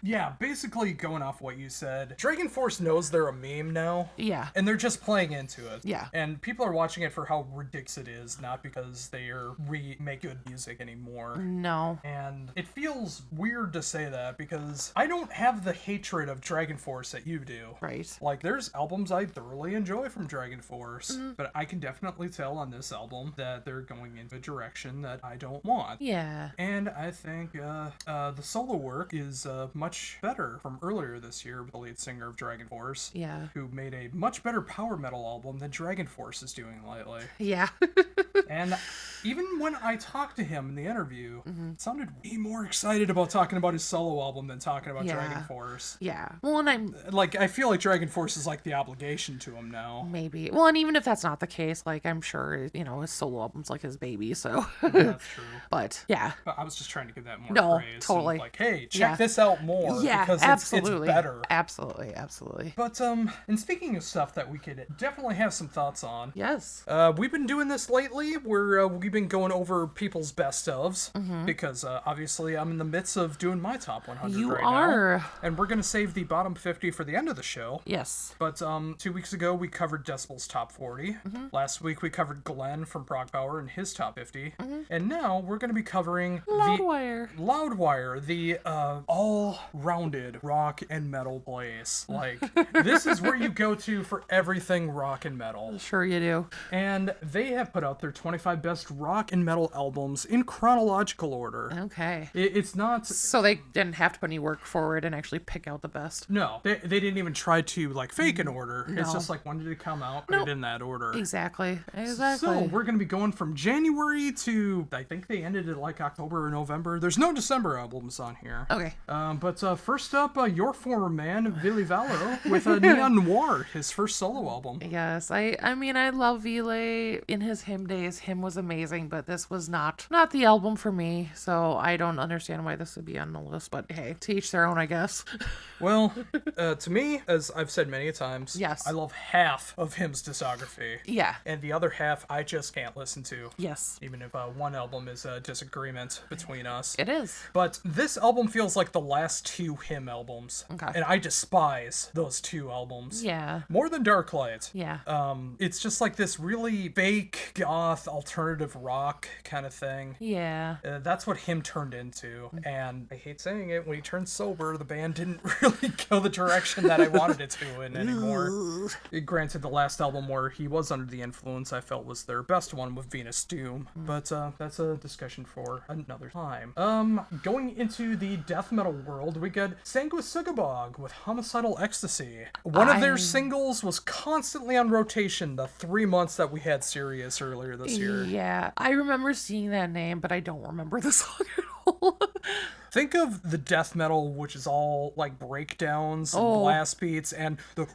Yeah, basically going off what you said, Dragon Force knows they're a meme now. Yeah. And they're just playing into it. Yeah. And people are watching it for how ridiculous it is, not because they are remake good music anymore. No. And it feels weird to say that because I don't have the hatred of Dragon Force that you do. Right. Like, there's albums I thoroughly enjoy from Dragon Force, but I can definitely tell on this album that they're going into a direction that I don't want. Yeah. And I think the solo work is much better from earlier this year with the lead singer of Dragon Force, Yeah. who made a much better power metal album than Dragon Force is doing lately. Yeah. And even when I talked to him in the interview, it sounded way more excited about talking about his solo album than talking about Yeah. Dragon Force. Yeah. Well, and I'm Like, I feel like Dragon Force is like the obligation to him now. maybe. Well, and even if that's not the case, like, I'm sure, his solo album's like his baby, so. That's true. But, yeah. But I was just trying to give that more No, praise. totally. And like, hey, check Yeah. this out more. Yeah, because absolutely. it's better. Absolutely. But, and speaking of stuff that we could definitely have some thoughts on, Yes. we've been doing this lately where we've been going over people's best ofs because obviously I'm in the midst of doing my top 100 You right are. now. And we're going to save the bottom 50 for the end of the show. Yes. But 2 weeks ago we covered Decibel's top 40. Last week we covered Glenn from Prog Power and his top 50. And now we're going to be covering Loudwire. Loudwire, the all-rounded rock and metal place. Like, this is where you go to for everything rock and metal. Sure you do. And they have put out their 25 best rock and metal albums in chronological order. Okay. It's not... So they didn't have to put any work forward and actually pick out the best. No, they didn't even try to, like, fake an order. It's No. just like, when did it come out? Put it in that order. Exactly. So, we're going to be going from January to, I think they ended it like October or November. There's no December albums on here. Okay. But first up, your former man, Billy Vallow, with Neon Noir, his first solo album. Yes, I mean, I love Ville in his hymn days. days. Him was amazing, but this was not the album for me. So I don't understand why this would be on the list. But hey, to each their own, I guess. Well, to me, as I've said many times, yes, I love half of Him's discography. Yeah. And the other half I just can't listen to. Yes. Even if one album is a disagreement between us. It is. But this album feels like the last two Him albums. Okay. And I despise those two albums. Yeah. More than Darklight. Yeah. It's just like this really fake goth alternative rock kind of thing. Yeah. That's what Him turned into. And I hate saying it, when he turned sober, the band didn't really go the direction that I wanted it to in anymore. Granted, the last album where he was under the influence, I felt was their best one with Venus Doom. But that's a discussion for another time. Going into the death metal world, we got Sanguisugabog with Homicidal Ecstasy. One of their singles was constantly on rotation the 3 months that we had Sirius earlier this year. Yeah, I remember seeing that name, but I don't remember the song at all. Think of the death metal, which is all like breakdowns and blast beats and the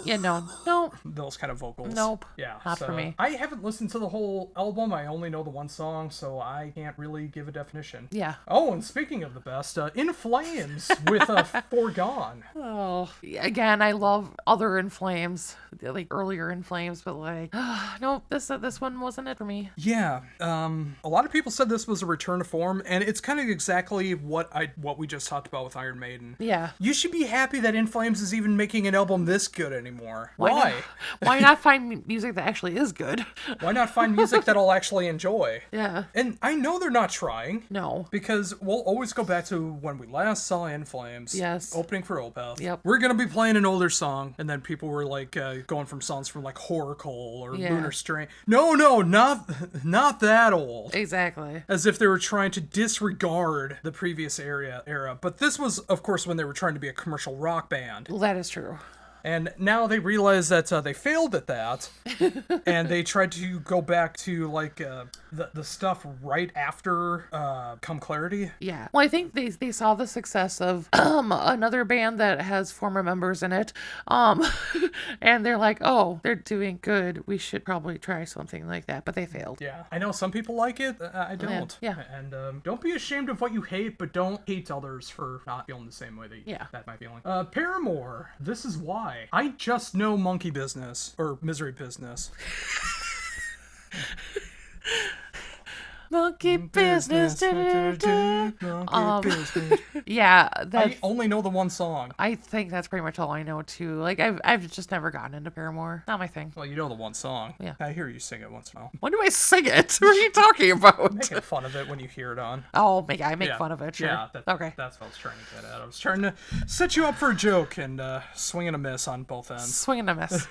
Yeah, no. those kind of vocals. Nope. Yeah. Not for me. I haven't listened to the whole album. I only know the one song, so I can't really give a definition. Yeah. Oh, and speaking of the best, In Flames with Foregone. Oh, again, I love other In Flames, like earlier In Flames, but like, no, this one wasn't it for me. Yeah. A lot of people said this was a return to form, and it's kind of exactly what we just talked about with Iron Maiden. Yeah. You should be happy that In Flames is even making an album this good anymore. Why? Why not find music that actually is good? Why not find music that I'll actually enjoy? Yeah. And I know they're not trying. No. Because we'll always go back to when we last saw In Flames. Yes. Opening for Opeth. Yep. We're going to be playing an older song, and then people were like going from songs from like Horrorcoal or Lunar Strain. No, not that old. Exactly. As if they were trying to disregard the previous era. But this was, of course, when they were trying to be a commercial rock band. Well, that is true. And now they realize that they failed at that, and they tried to go back to like the stuff right after Come Clarity. Yeah. Well, I think they saw the success of another band that has former members in it, and they're like, oh, they're doing good. We should probably try something like that, but they failed. Yeah, I know some people like it. I don't. Yeah. And don't be ashamed of what you hate, but don't hate others for not feeling the same way that might feeling. Paramore. This is why. I just know Monkey Business, or Misery Business. Monkey business. Monkey business. Yeah, I only know the one song. I think that's pretty much all I know too. Like I've just never gotten into Paramore. Not my thing. Well, you know the one song. Yeah. I hear you sing it once in a while. When do I sing it? What are you talking about? Making fun of it when you hear it on. Oh, I make fun of it. Sure. Yeah. Okay. That's what I was trying to get at. I was trying to set you up for a joke and swing and a miss on both ends. Swing and a miss.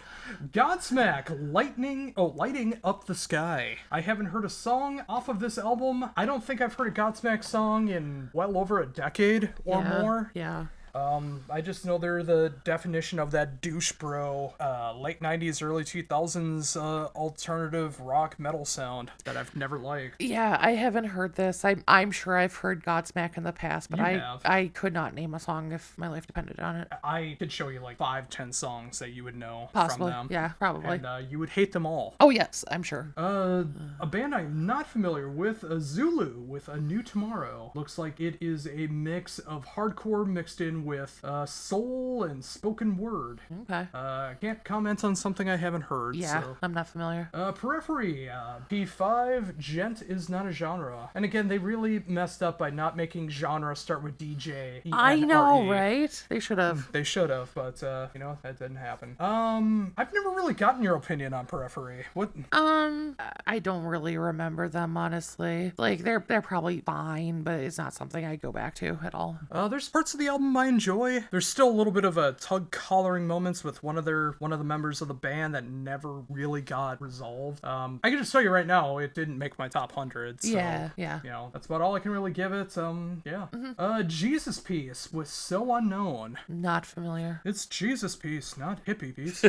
Godsmack, lighting up the sky. I haven't heard a song off of this album. I don't think I've heard a Godsmack song in well over a decade or more. Yeah. I just know they're the definition of that douche bro, late 90s, early 2000s alternative rock metal sound that I've never liked. Yeah, I haven't heard this. I'm sure I've heard Godsmack in the past, but I could not name a song if my life depended on it. I could show you like 5-10 songs that you would know Possibly. from them. Yeah, probably. And you would hate them all. Oh, yes, I'm sure. A band I'm not familiar with, Zulu with A New Tomorrow. Looks like it is a mix of hardcore mixed in with soul and spoken word. Okay. I can't comment on something I haven't heard. Yeah, so. I'm not familiar. Periphery, P5, gent is not a genre. And again, they really messed up by not making genre start with DJ. I know, right? They should have. They should have, but that didn't happen. I've never really gotten your opinion on Periphery. What? I don't really remember them, honestly. Like they're probably fine, but it's not something I go back to at all. There's parts of the album I enjoy. There's still a little bit of a tug-collaring moments with one of the members of the band that never really got resolved. I can just tell you right now, it didn't make my top 100. So, yeah. That's about all I can really give it. Jesus Piece with So Unknown. Not familiar. It's Jesus Piece, not hippie piece.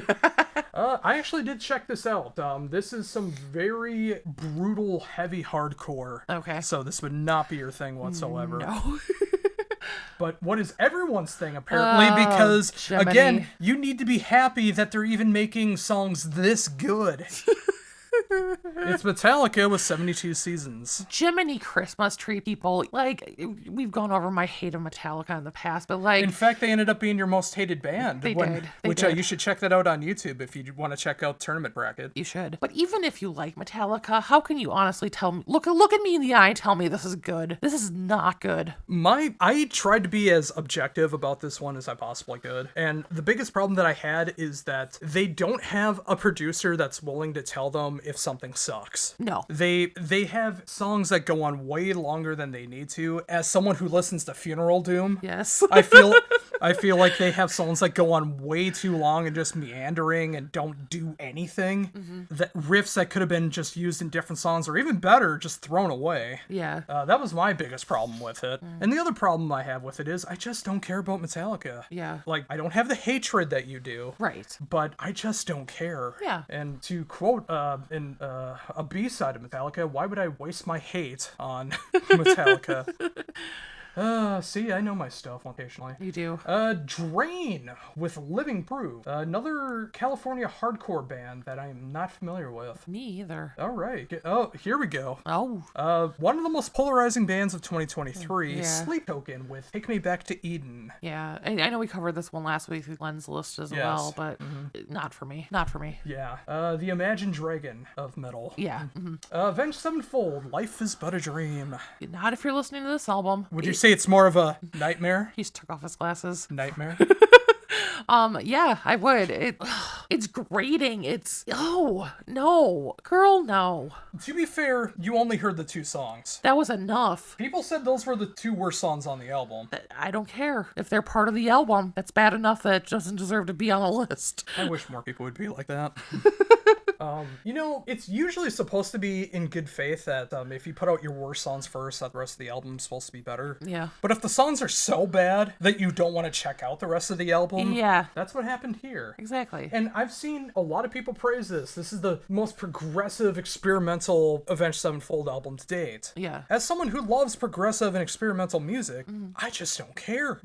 I actually did check this out. This is some very brutal, heavy hardcore. Okay. So this would not be your thing whatsoever. No. But what is everyone's thing, apparently, because, Gemini. Again, you need to be happy that they're even making songs this good. It's Metallica with 72 seasons. Jiminy Christmas tree, people. Like, we've gone over my hate of Metallica in the past, but like... In fact, they ended up being your most hated band. They did. They did. You should check that out on YouTube if you want to check out Tournament Bracket. You should. But even if you like Metallica, how can you honestly tell me... Look at me in the eye and tell me this is good. This is not good. I tried to be as objective about this one as I possibly could. And the biggest problem that I had is that they don't have a producer that's willing to tell them if something sucks. No. They have songs that go on way longer than they need to. As someone who listens to Funeral Doom, yes. I feel like they have songs that go on way too long and just meandering and don't do anything. Mm-hmm. That riffs that could have been just used in different songs, or even better, just thrown away. Yeah. That was my biggest problem with it. And the other problem I have with it is I just don't care about Metallica. Yeah. Like, I don't have the hatred that you do. Right. But I just don't care. Yeah. And to quote in a B-side of Metallica, why would I waste my hate on Metallica? See, I know my stuff occasionally. You do. Drain with Living Proof. Another California hardcore band that I am not familiar with. Me either. All right. Oh, here we go. Oh. One of the most polarizing bands of 2023, Yeah. Sleep Token with Take Me Back to Eden. Yeah. I know we covered this one last week with Glenn's list as well, but not for me. Not for me. Yeah. The Imagine Dragon of metal. Yeah. Mm-hmm. Avenged Sevenfold, Life is But a Dream. Not if you're listening to this album. Would you say it's more of a nightmare? He's took off his glasses. Nightmare? Yeah, I would. It's grating. No. Girl, no. To be fair, you only heard the 2 songs. That was enough. People said those were the 2 worst songs on the album. I don't care. If they're part of the album, that's bad enough that it doesn't deserve to be on the list. I wish more people would be like that. It's usually supposed to be in good faith that if you put out your worst songs first, that the rest of the album's supposed to be better. Yeah. But if the songs are so bad that you don't want to check out the rest of the album, Yeah. that's what happened here. Exactly. And I've seen a lot of people praise this. This is the most progressive, experimental Avenged Sevenfold album to date. Yeah. As someone who loves progressive and experimental music, I just don't care.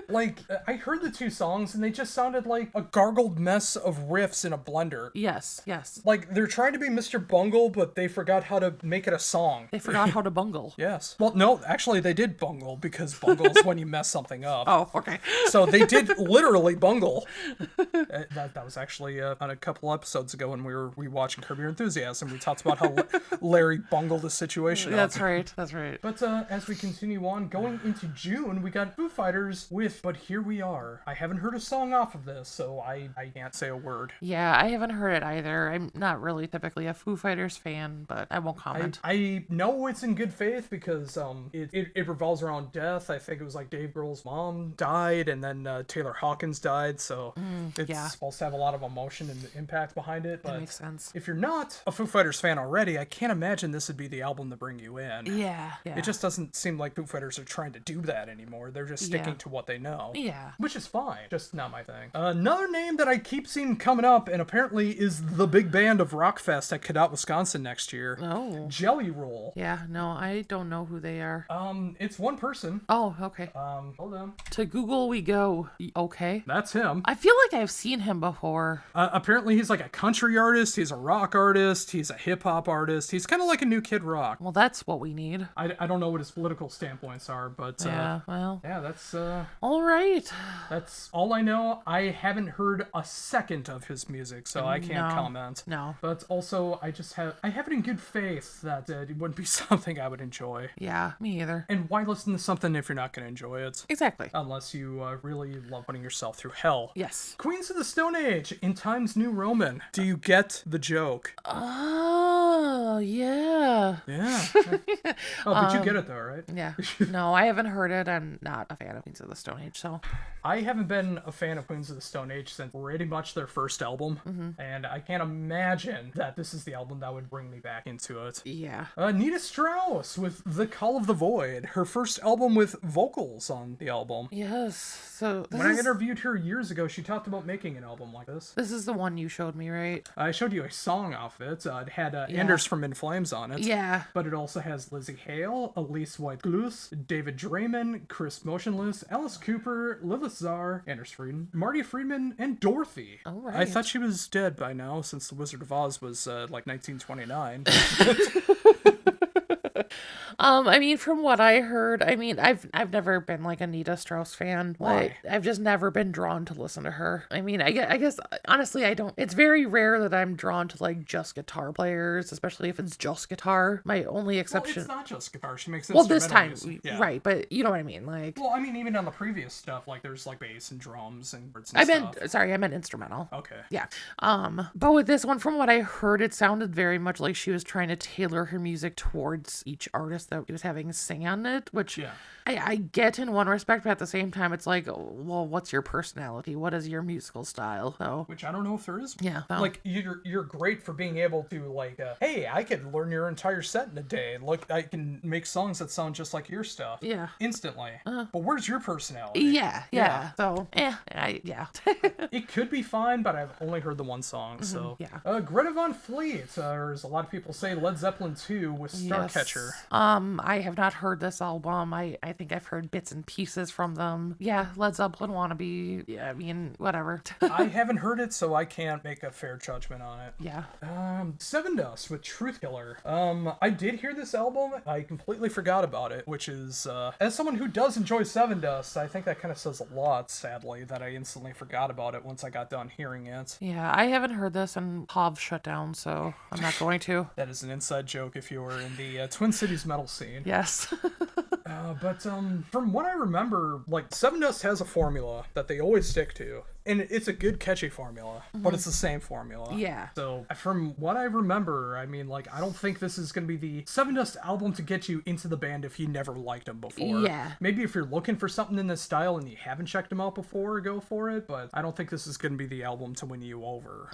Like, I heard the 2 songs and they just sounded like a gargled mess of riffs in a blender. Yes. Like, they're trying to be Mr. Bungle, but they forgot how to make it a song. They forgot how to bungle. Yes. Well, no, actually, they did bungle, because bungle is when you mess something up. Oh, okay. So they did literally bungle. That was actually on a couple episodes ago when we were rewatching Curb Your Enthusiasm. We talked about how Larry bungled the situation up. That's right. But as we continue on, going into June, we got Foo Fighters with But Here We Are. I haven't heard a song off of this, so I can't say a word. Yeah, I haven't heard it either. I'm not really typically a Foo Fighters fan, but I won't comment. I know it's in good faith because it revolves around death. I think it was like Dave Grohl's mom died, and then Taylor Hawkins died, so it's supposed to have a lot of emotion and impact behind it. But that makes sense. if you're not a Foo Fighters fan already, I can't imagine this would be the album to bring you in. Yeah. It just doesn't seem like Foo Fighters are trying to do that anymore. They're just sticking to what they know. Yeah. Which is fine. Just not my thing. Another name that I keep seeing coming up, and apparently is the big band of Rockfest at Cadott, Wisconsin next year. Oh. Jelly Roll. Yeah, no, I don't know who they are. It's one person. Oh, okay. Hold on. To Google we go. Okay. That's him. I feel like I've seen him before. Apparently he's like a country artist, he's a rock artist, he's a hip-hop artist. He's kind of like a new Kid Rock. Well, that's what we need. I don't know what his political standpoints are, but yeah, that's all right. That's all I know. I haven't heard a second of his music, so I can't comment. No. But also, I have it in good faith that it wouldn't be something I would enjoy. Yeah, me either. And why listen to something if you're not going to enjoy it? Exactly. Unless you really love putting yourself through hell. Yes. Queens of the Stone Age in Times New Roman. Do you get the joke? Oh, yeah. Yeah. Oh, but you get it though, right? Yeah. No, I haven't heard it. I'm not a fan of Queens of the Stone Age, so. I haven't been a fan of Queens of the Stone Age since pretty much their first album, and I can't imagine that this is the album that would bring me back into it. Yeah. Nita Strauss with The Call of the Void, her first album with vocals on the album. Yes. So when I interviewed her years ago, she talked about making an album like this. This is the one you showed me, right? I showed you a song off it. It had Anders from In Flames on it. Yeah. But it also has Lizzie Hale, Elise White-Gluz, David Draymond, Chris Motionless, Alice Cooper, Lilith Czar, Anders Frieden, Marty Friedman, and Dorothy. All right. I thought she was dead by now since The Wizard of Oz was like 1929. I mean, from what I heard, I mean, I've never been like a Nita Strauss fan. Like, I've just never been drawn to listen to her. I mean, I guess honestly, I don't. It's very rare that I'm drawn to like just guitar players, especially if it's just guitar. My only exception. Well, it's not just guitar. She makes well, this time, music. Yeah. right? But you know what I mean, like. Well, I mean, even on the previous stuff, like there's like bass and drums and words and I stuff. meant instrumental. Okay. Yeah. But with this one, from what I heard, it sounded very much like she was trying to tailor her music towards each artist that she was having sing on it, which I get in one respect, but at the same time, it's like, well, what's your personality? What is your musical style? So, which I don't know if there is. Yeah. So. Like, you're great for being able to, like, hey, I could learn your entire set in a day. Look, I can make songs that sound just like your stuff. Yeah. Instantly. But where's your personality? Yeah. So, yeah. It could be fine, but I've only heard the one song, so. Yeah. Greta Van Fleet, or as a lot of people say, Led Zeppelin 2 with Starcatcher. I have not heard this album. I think I've heard bits and pieces from them. Yeah, Led Zeppelin Wannabe. Yeah, I mean, whatever. I haven't heard it, so I can't make a fair judgment on it. Yeah. Seven Dust with Truth Killer. I did hear this album. I completely forgot about it, which is, as someone who does enjoy Seven Dust, I think that kind of says a lot, sadly, that I instantly forgot about it once I got done hearing it. Yeah, I haven't heard this, and Hav shut down, so I'm not going to. That is an inside joke if you were in the Twin Cities metal scene. Yes. But from what I remember, like, Seven Dust has a formula that they always stick to. And it's a good, catchy formula, but it's the same formula. Yeah. So, from what I remember, I mean, like, I don't think this is going to be the Seven Dust album to get you into the band if you never liked them before. Yeah. Maybe if you're looking for something in this style and you haven't checked them out before, go for it, but I don't think this is going to be the album to win you over.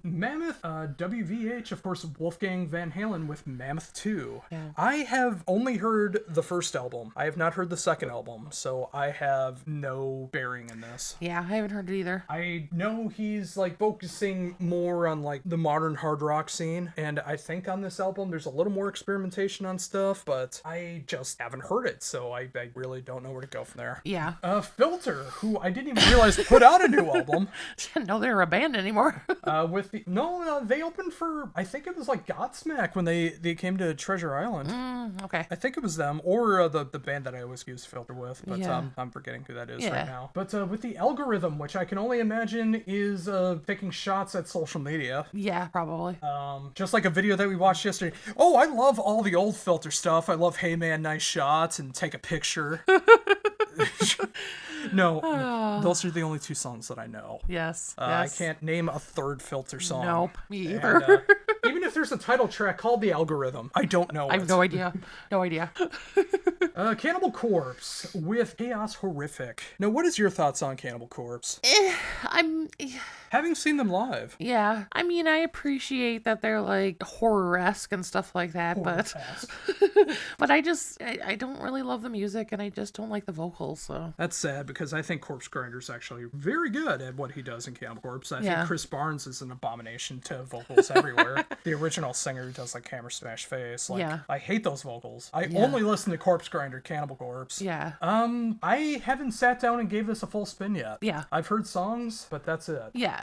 Mammoth, WVH, of course, Wolfgang Van Halen with Mammoth 2. Yeah. I have only heard the first album. I have not heard the second album, so I have no bearing in this. Yeah, I haven't heard it either. I know he's like focusing more on like the modern hard rock scene, and I think on this album there's a little more experimentation on stuff, but I just haven't heard it, so I really don't know where to go from there. Yeah. Filter, who I didn't even realize put out a new album. Didn't know they were a band anymore. They opened for, I think it was like Godsmack when they came to Treasure Island. Okay. I think it was them, or the band that I always use Filter with, but Yeah. I'm forgetting who that is right now. But with the Algorithm, which I can only imagine is taking shots at social media. Yeah, probably. Just like a video that we watched yesterday. Oh, I love all the old Filter stuff. I love Hey Man, Nice Shots and Take a Picture. No, those are the only two songs that I know. Yes. I can't name a third Filter song. Nope, me either. And, even if there's a title track called The Algorithm, I don't know I have no idea. No idea. Cannibal Corpse with Chaos Horrific. Now, what is your thoughts on Cannibal Corpse? Having seen them live. Yeah. I mean, I appreciate that they're like horror-esque and stuff like that, but I don't really love the music, and I just don't like the vocals, so. That's sad, because I think Corpse Grinder's actually very good at what he does in Cannibal Corpse. I think Chris Barnes is an abomination to vocals everywhere. The original singer who does like Hammer Smash Face. Like, I hate those vocals. I only listen to Corpse Grinder, Cannibal Corpse. Yeah. I haven't sat down and gave this a full spin yet. Yeah. I've heard songs, but that's it. Yeah.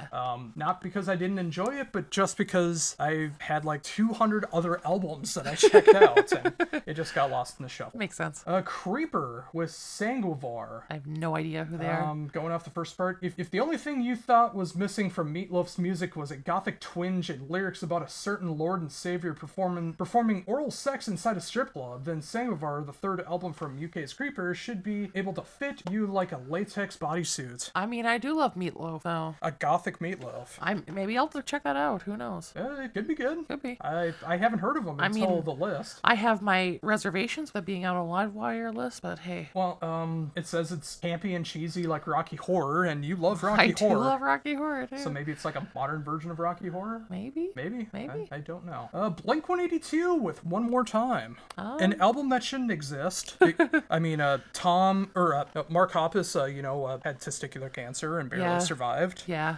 Not because I didn't enjoy it, but just because I've had like 200 other albums that I checked out, and it just got lost in the shuffle. Makes sense. Creeper with Sanguivar. I have no idea who they are. Going off the first part, if the only thing you thought was missing from Meatloaf's music was a gothic twinge and lyrics about a certain Lord and Savior performing oral sex inside a strip club, then Sanguivar, the third album from UK's Creeper, should be able to fit you like a latex bodysuit. I mean, I do love Meatloaf, though. A gothic Meatloaf. Maybe I'll check that out. Who knows? It could be good. Could be. I haven't heard of them until the list. I have my reservations with being on a Loudwire list, but hey. Well, it says it's campy and cheesy like Rocky Horror, and you love Rocky I Horror. do love Rocky Horror, too. So maybe it's like a modern version of Rocky Horror? Maybe. Maybe. Maybe. I don't know. Blink-182 with One More Time. Oh. An album that shouldn't exist. I mean, Mark Hoppus, had testicular cancer and barely survived. Yeah.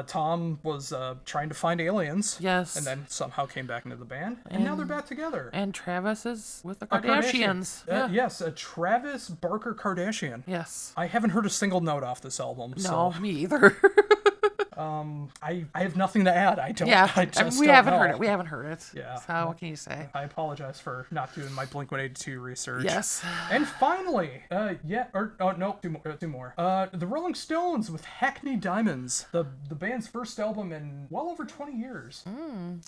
Tom was trying to find aliens. Yes. And then somehow came back into the band. And now they're back together. And Travis is with the Kardashians. Yes, Travis Barker Kardashian. Yes. I haven't heard a single note off this album. No, me either. I have nothing to add. We haven't heard it. We haven't heard it. Yeah. So what can you say? I apologize for not doing my Blink-182 research. Yes. And finally, two more. The Rolling Stones with Hackney Diamonds, the band's first album in well over 20 years.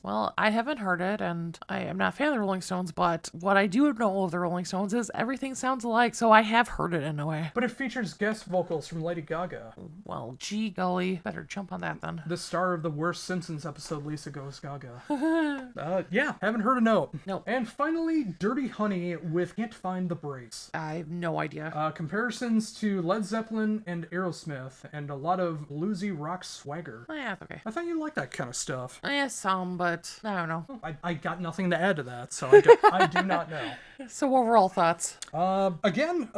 Well, I haven't heard it, and I am not a fan of the Rolling Stones, but what I do know of the Rolling Stones is everything sounds alike, so I have heard it in a way. But it features guest vocals from Lady Gaga. Well, gee golly, better jump on that then. The star of the worst Simpsons episode, Lisa Goes Gaga. Haven't heard a note. Nope. And finally, Dirty Honey with Can't Find the Brakes. I have no idea. Comparisons to Led Zeppelin and Aerosmith, and a lot of bluesy rock swagger. Yeah, okay. I thought you liked that kind of stuff. Yeah, some, but I don't know. I got nothing to add to that, so I do not know. So overall thoughts? Again,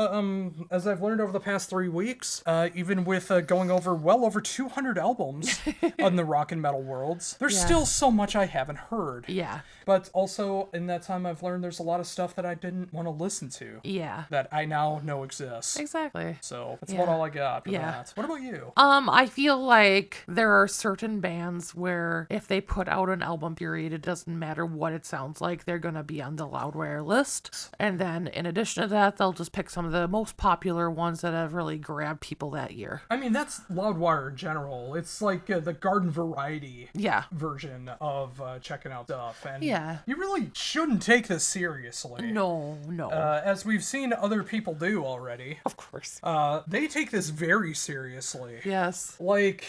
as I've learned over the past 3 weeks, even with going over well over 200 albums on the rock and metal worlds, there's still so much I haven't heard. Yeah. But also, in that time, I've learned there's a lot of stuff that I didn't want to listen to. Yeah. That I now know exists. Exactly. So that's about all I got for that. What about you? I feel like there are certain bands where if they put out an album, period, it doesn't matter what it sounds like, they're gonna be on the Loudwire list. And then in addition to that, they'll just pick some of the most popular ones that have really grabbed people that year. I mean, that's Loudwire in general. It's like the garden variety version of checking out stuff. And you really shouldn't take this seriously. No. As we've seen other people do already. Of course. They take this very seriously. Yes. Like,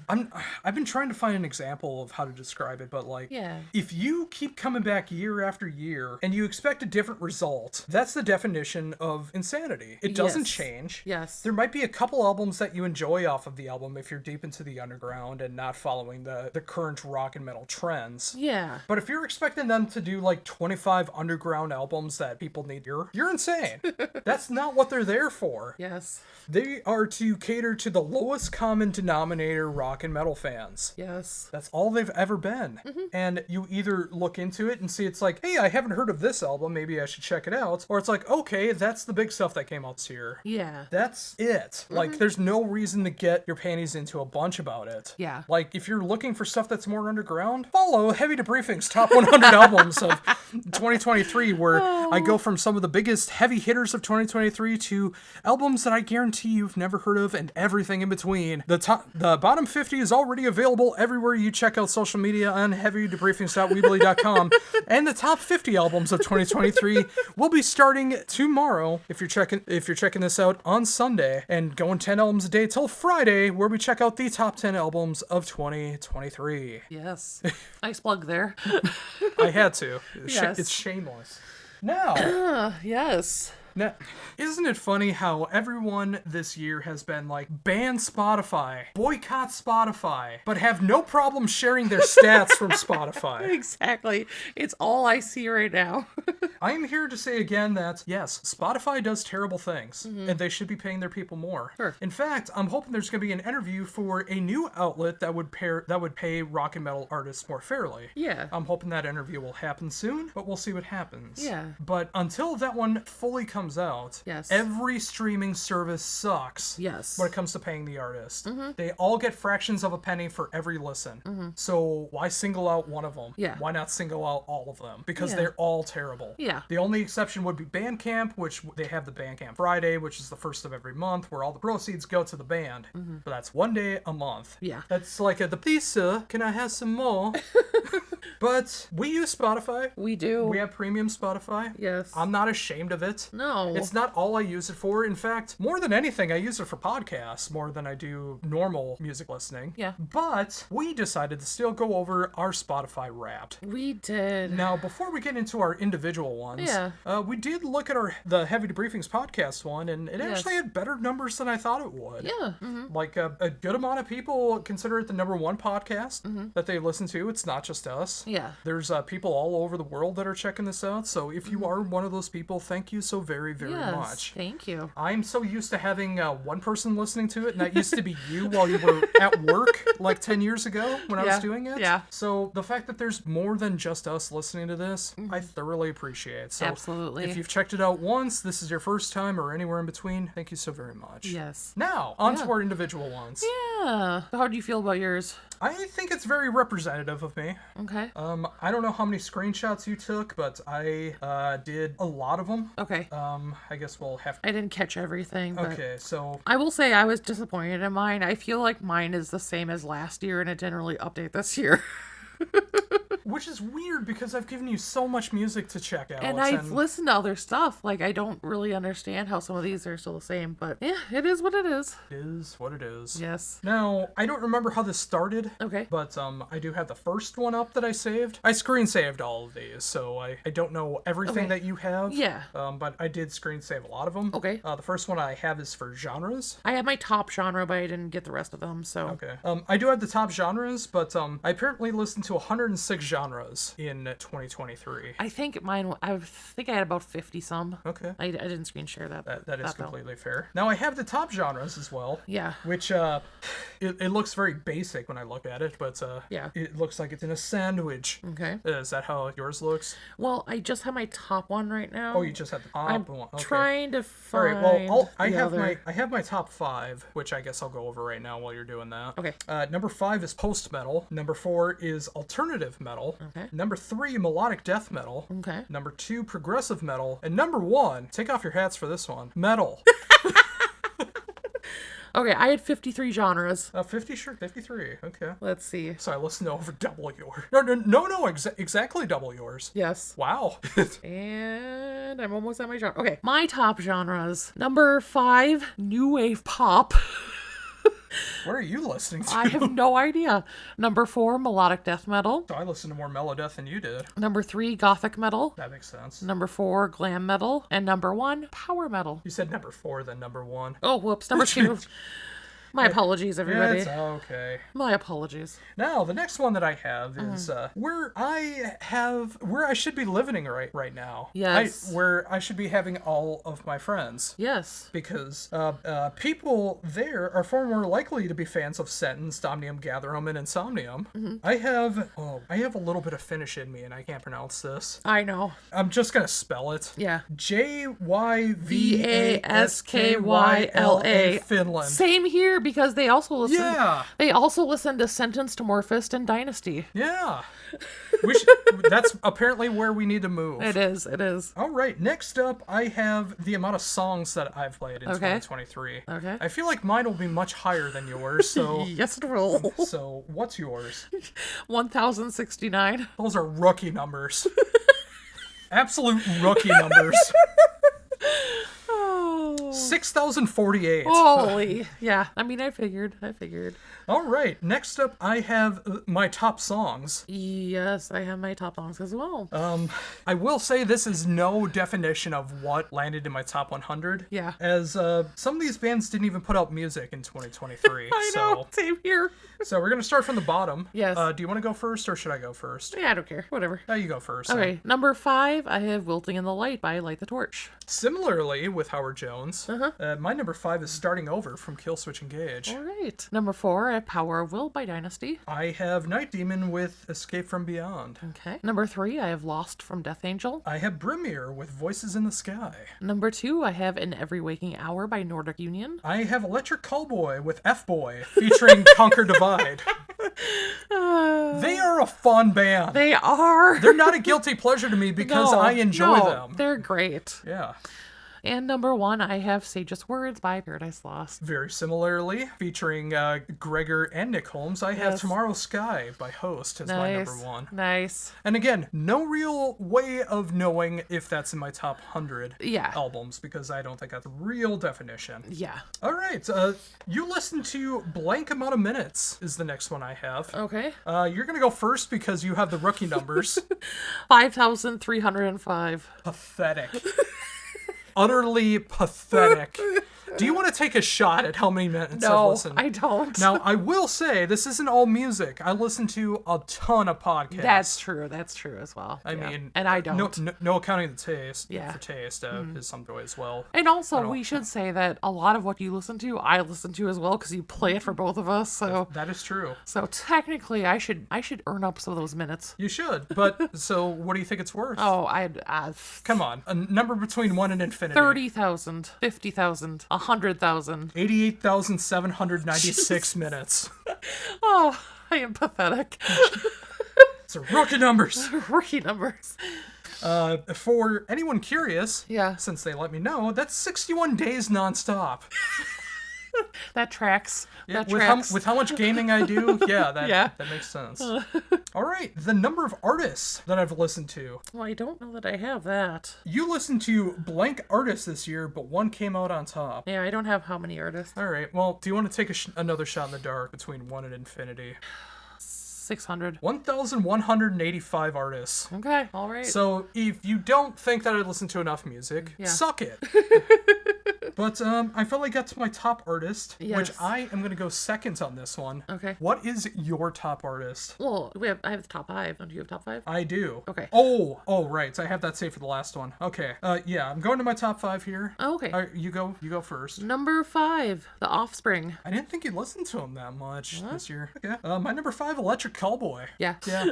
I've been trying to find an example of how to describe it, but like, if you keep coming back year after year and you expect a different result, that's the definition of insanity. It doesn't change. Yes. There might be a couple albums that you enjoy off of the album if you're deep into the underground and not following the current rock and metal trends. Yeah. But if you're expecting them to do like 25 underground albums that people need, you're insane. That's not what they're there for. Yes. They are to cater to the lowest common denominator rock and metal fans. Yes. That's all they've ever been. And you either look into it and see it's like, hey, I haven't heard of this album, maybe I should check it out. Or it's like, okay, that's the big stuff that came out this year. Yeah. That's it. Like, there's no reason to get your panties into a bunch about it. Yeah. Like, if you're looking for stuff that's more underground, follow Heavy Debriefings Top 100 Albums of 2023, where I go from some of the biggest heavy hitters of 2023 to albums that I guarantee you've never heard of and everything in between. The bottom 50 is already available everywhere you check out social media on heavydebriefings.weebly.com, and the top 50 albums of 2023 will be starting tomorrow if you're checking this out on Sunday, and going 10 albums a day till Friday, where we check out the top 10 albums of 2023. Yes. Nice plug there. I had to. Yes. It's shameless. Now. Yes. Now, isn't it funny how everyone this year has been like, ban Spotify, boycott Spotify, but have no problem sharing their stats from Spotify? Exactly. It's all I see right now. I am here to say again that, yes, Spotify does terrible things, and they should be paying their people more. Sure. In fact, I'm hoping there's going to be an interview for a new outlet that would pay rock and metal artists more fairly. Yeah. I'm hoping that interview will happen soon, but we'll see what happens. Yeah. But until that one fully comes out, every streaming service sucks when it comes to paying the artist. They all get fractions of a penny for every listen. So why single out one of them? Yeah. Why not single out all of them? Because they're all terrible. Yeah. The only exception would be Bandcamp, which they have the Bandcamp Friday, which is the first of every month, where all the proceeds go to the band. But that's one day a month. Yeah. That's like the please sir, can I have some more? But we use Spotify. We do. We have premium Spotify. Yes. I'm not ashamed of it. No. No. It's not all I use it for. In fact, more than anything, I use it for podcasts more than I do normal music listening. Yeah. But we decided to still go over our Spotify Wrapped. We did. Now, before we get into our individual ones, we did look at the Heavy Debriefings podcast one, and it actually had better numbers than I thought it would. Yeah. Like, a good amount of people consider it the number one podcast that they listen to. It's not just us. Yeah. There's people all over the world that are checking this out, so if you are one of those people, thank you so very, very much. Thank you. I'm so used to having one person listening to it, and that used to be you while you were at work like 10 years ago when I was doing it. Yeah. So the fact that there's more than just us listening to this, I thoroughly appreciate. So absolutely. If you've checked it out once, this is your first time, or anywhere in between, thank you so very much. Yes. Now, on to our individual ones. Yeah. How do you feel about yours? I think it's very representative of me. Okay. I don't know how many screenshots you took, but I did a lot of them. Okay. I guess we'll have to... I didn't catch everything, but Okay, so... I will say I was disappointed in mine. I feel like mine is the same as last year, and it didn't really update this year. Which is weird because I've given you so much music to check out. And I've listened to other stuff. Like, I don't really understand how some of these are still the same. But yeah, it is what it is. It is what it is. Yes. Now, I don't remember how this started. Okay. But I do have the first one up that I saved. I screen saved all of these, so I don't know everything that you have. Yeah. But I did screen save a lot of them. Okay. The first one I have is for genres. I have my top genre, but I didn't get the rest of them, so... Okay. I do have the top genres, but I apparently listened to 106 genres in 2023. I think I think I had about 50 some. Okay. I didn't screen share that. That is completely fair. Now I have the top genres as well. Yeah. Which it looks very basic when I look at it, but it looks like it's in a sandwich. Okay. Is that how yours looks? Well, I just have my top one right now. Oh, you just have the top one. Okay. Trying to find. All right. Well, I other... have my top 5, which I guess I'll go over right now while you're doing that. Okay. Number 5 is post metal. Number 4 is alternative metal. Okay. Number 3, melodic death metal. Okay. Number 2, progressive metal. And number 1, take off your hats for this one, metal. Okay, I had 53 genres. 50, sure, 53. Okay. Let's see. So I listened to over double yours. No, exactly double yours. Yes. Wow. And I'm almost at my genre. Okay, my top genres. Number 5, new wave pop. What are you listening to? I have no idea. Number 4, melodic death metal. So I listened to more mellow death than you did. Number 3, gothic metal. That makes sense. Number 4, glam metal. And number 1, power metal. You said number 4, then number 1. Oh, whoops. Number 2. My apologies, everybody. It's okay. My apologies. Now, the next one that I have is where I should be living right now. Yes. Where I should be having all of my friends. Yes. Because people there are far more likely to be fans of Sentence, Omnium Gatherum, and Insomnium. Mm-hmm. I have a little bit of Finnish in me, and I can't pronounce this. I know. I'm just gonna spell it. Yeah. JYVASKYLA Finland. Same here. Because they also listen. Yeah. They also listen to Sentence, Morphist, and Dynasty. Yeah. That's apparently where we need to move. It is. It is. All right. Next up, I have the amount of songs that I've played in 2023. Okay. I feel like mine will be much higher than yours. So yes, it will. So what's yours? 1,069. Those are rookie numbers. Absolute rookie numbers. 6,048. Holy. Yeah. I mean, I figured. All right. Next up, I have my top songs. Yes, I have my top songs as well. I will say this is no definition of what landed in my top 100. Yeah. As some of these bands didn't even put out music in 2023. I know. Same here. So we're going to start from the bottom. Yes. Do you want to go first or should I go first? Yeah, I don't care. Whatever. You go first. Okay. Number 5, I have Wilting in the Light by Light the Torch. Similarly with Howard Jones, my number 5 is Starting Over from Killswitch Engage. All right. Number 4, I have Power of Will by Dynasty. I have Night Demon with Escape from Beyond. Okay. Number 3, I have Lost from Death Angel. I have Brimir with Voices in the Sky. Number 2, I have In Every Waking Hour by Nordic Union. I have Electric Callboy with F-Boy featuring Conquer Divide. They are a fun band. They are. They're not a guilty pleasure to me because I enjoy them. They're great. Yeah. And number 1, I have Sage's Words by Paradise Lost. Very similarly, featuring Gregor and Nick Holmes, I have Yes. Tomorrow's Sky by Host as my number 1. Nice. And again, no real way of knowing if that's in my top 100 Yeah. albums, because I don't think that's a real definition. Yeah. All right, you listen to Blank Amount of Minutes is the next one I have. Okay. You're going to go first because you have the rookie numbers. 5,305. Pathetic. Utterly pathetic. Do you want to take a shot at how many minutes I've No, listened? I don't. Now, I will say, this isn't all music. I listen to a ton of podcasts. That's true. That's true as well. I Yeah. mean, and I don't. no accounting the taste. Yeah. For taste is some joy as well. And also, we should say that a lot of what you listen to, I listen to as well, because you play it for both of us. So, That is true. technically, I should earn up some of those minutes. You should. But, so, what do you think it's worth? Oh, Come on. A number between 1 and infinity. 30,000, 50,000, 100,000. 88,796 minutes. Oh, I am pathetic. It's a rookie numbers. Rookie numbers. For anyone curious, Yeah. since they let me know, that's 61 days nonstop. That tracks. That with tracks. with how much gaming I do, that makes sense. All right, the number of artists that I've listened to. Well, I don't know that I have that. You listened to blank artists this year, but one came out on top. Yeah, I don't have how many artists. All right, well, do you want to take another shot in the dark between 1 and infinity? 600. 1,185 artists. Okay, all right. So if you don't think that I listen to enough music, Yeah. suck it. But I finally got to my top artist, which Yes. I am going to go second on this one. Okay. What is your top artist? Well, I have the top 5. Don't you have top 5? I do. Okay. Oh, right. So I have that saved for the last one. Okay. Yeah, I'm going to my top 5 here. Oh, okay. All right, you go first. Number 5, The Offspring. I didn't think you listened to him that much this year. Okay. My number 5, Electric Callboy. Yeah. Yeah,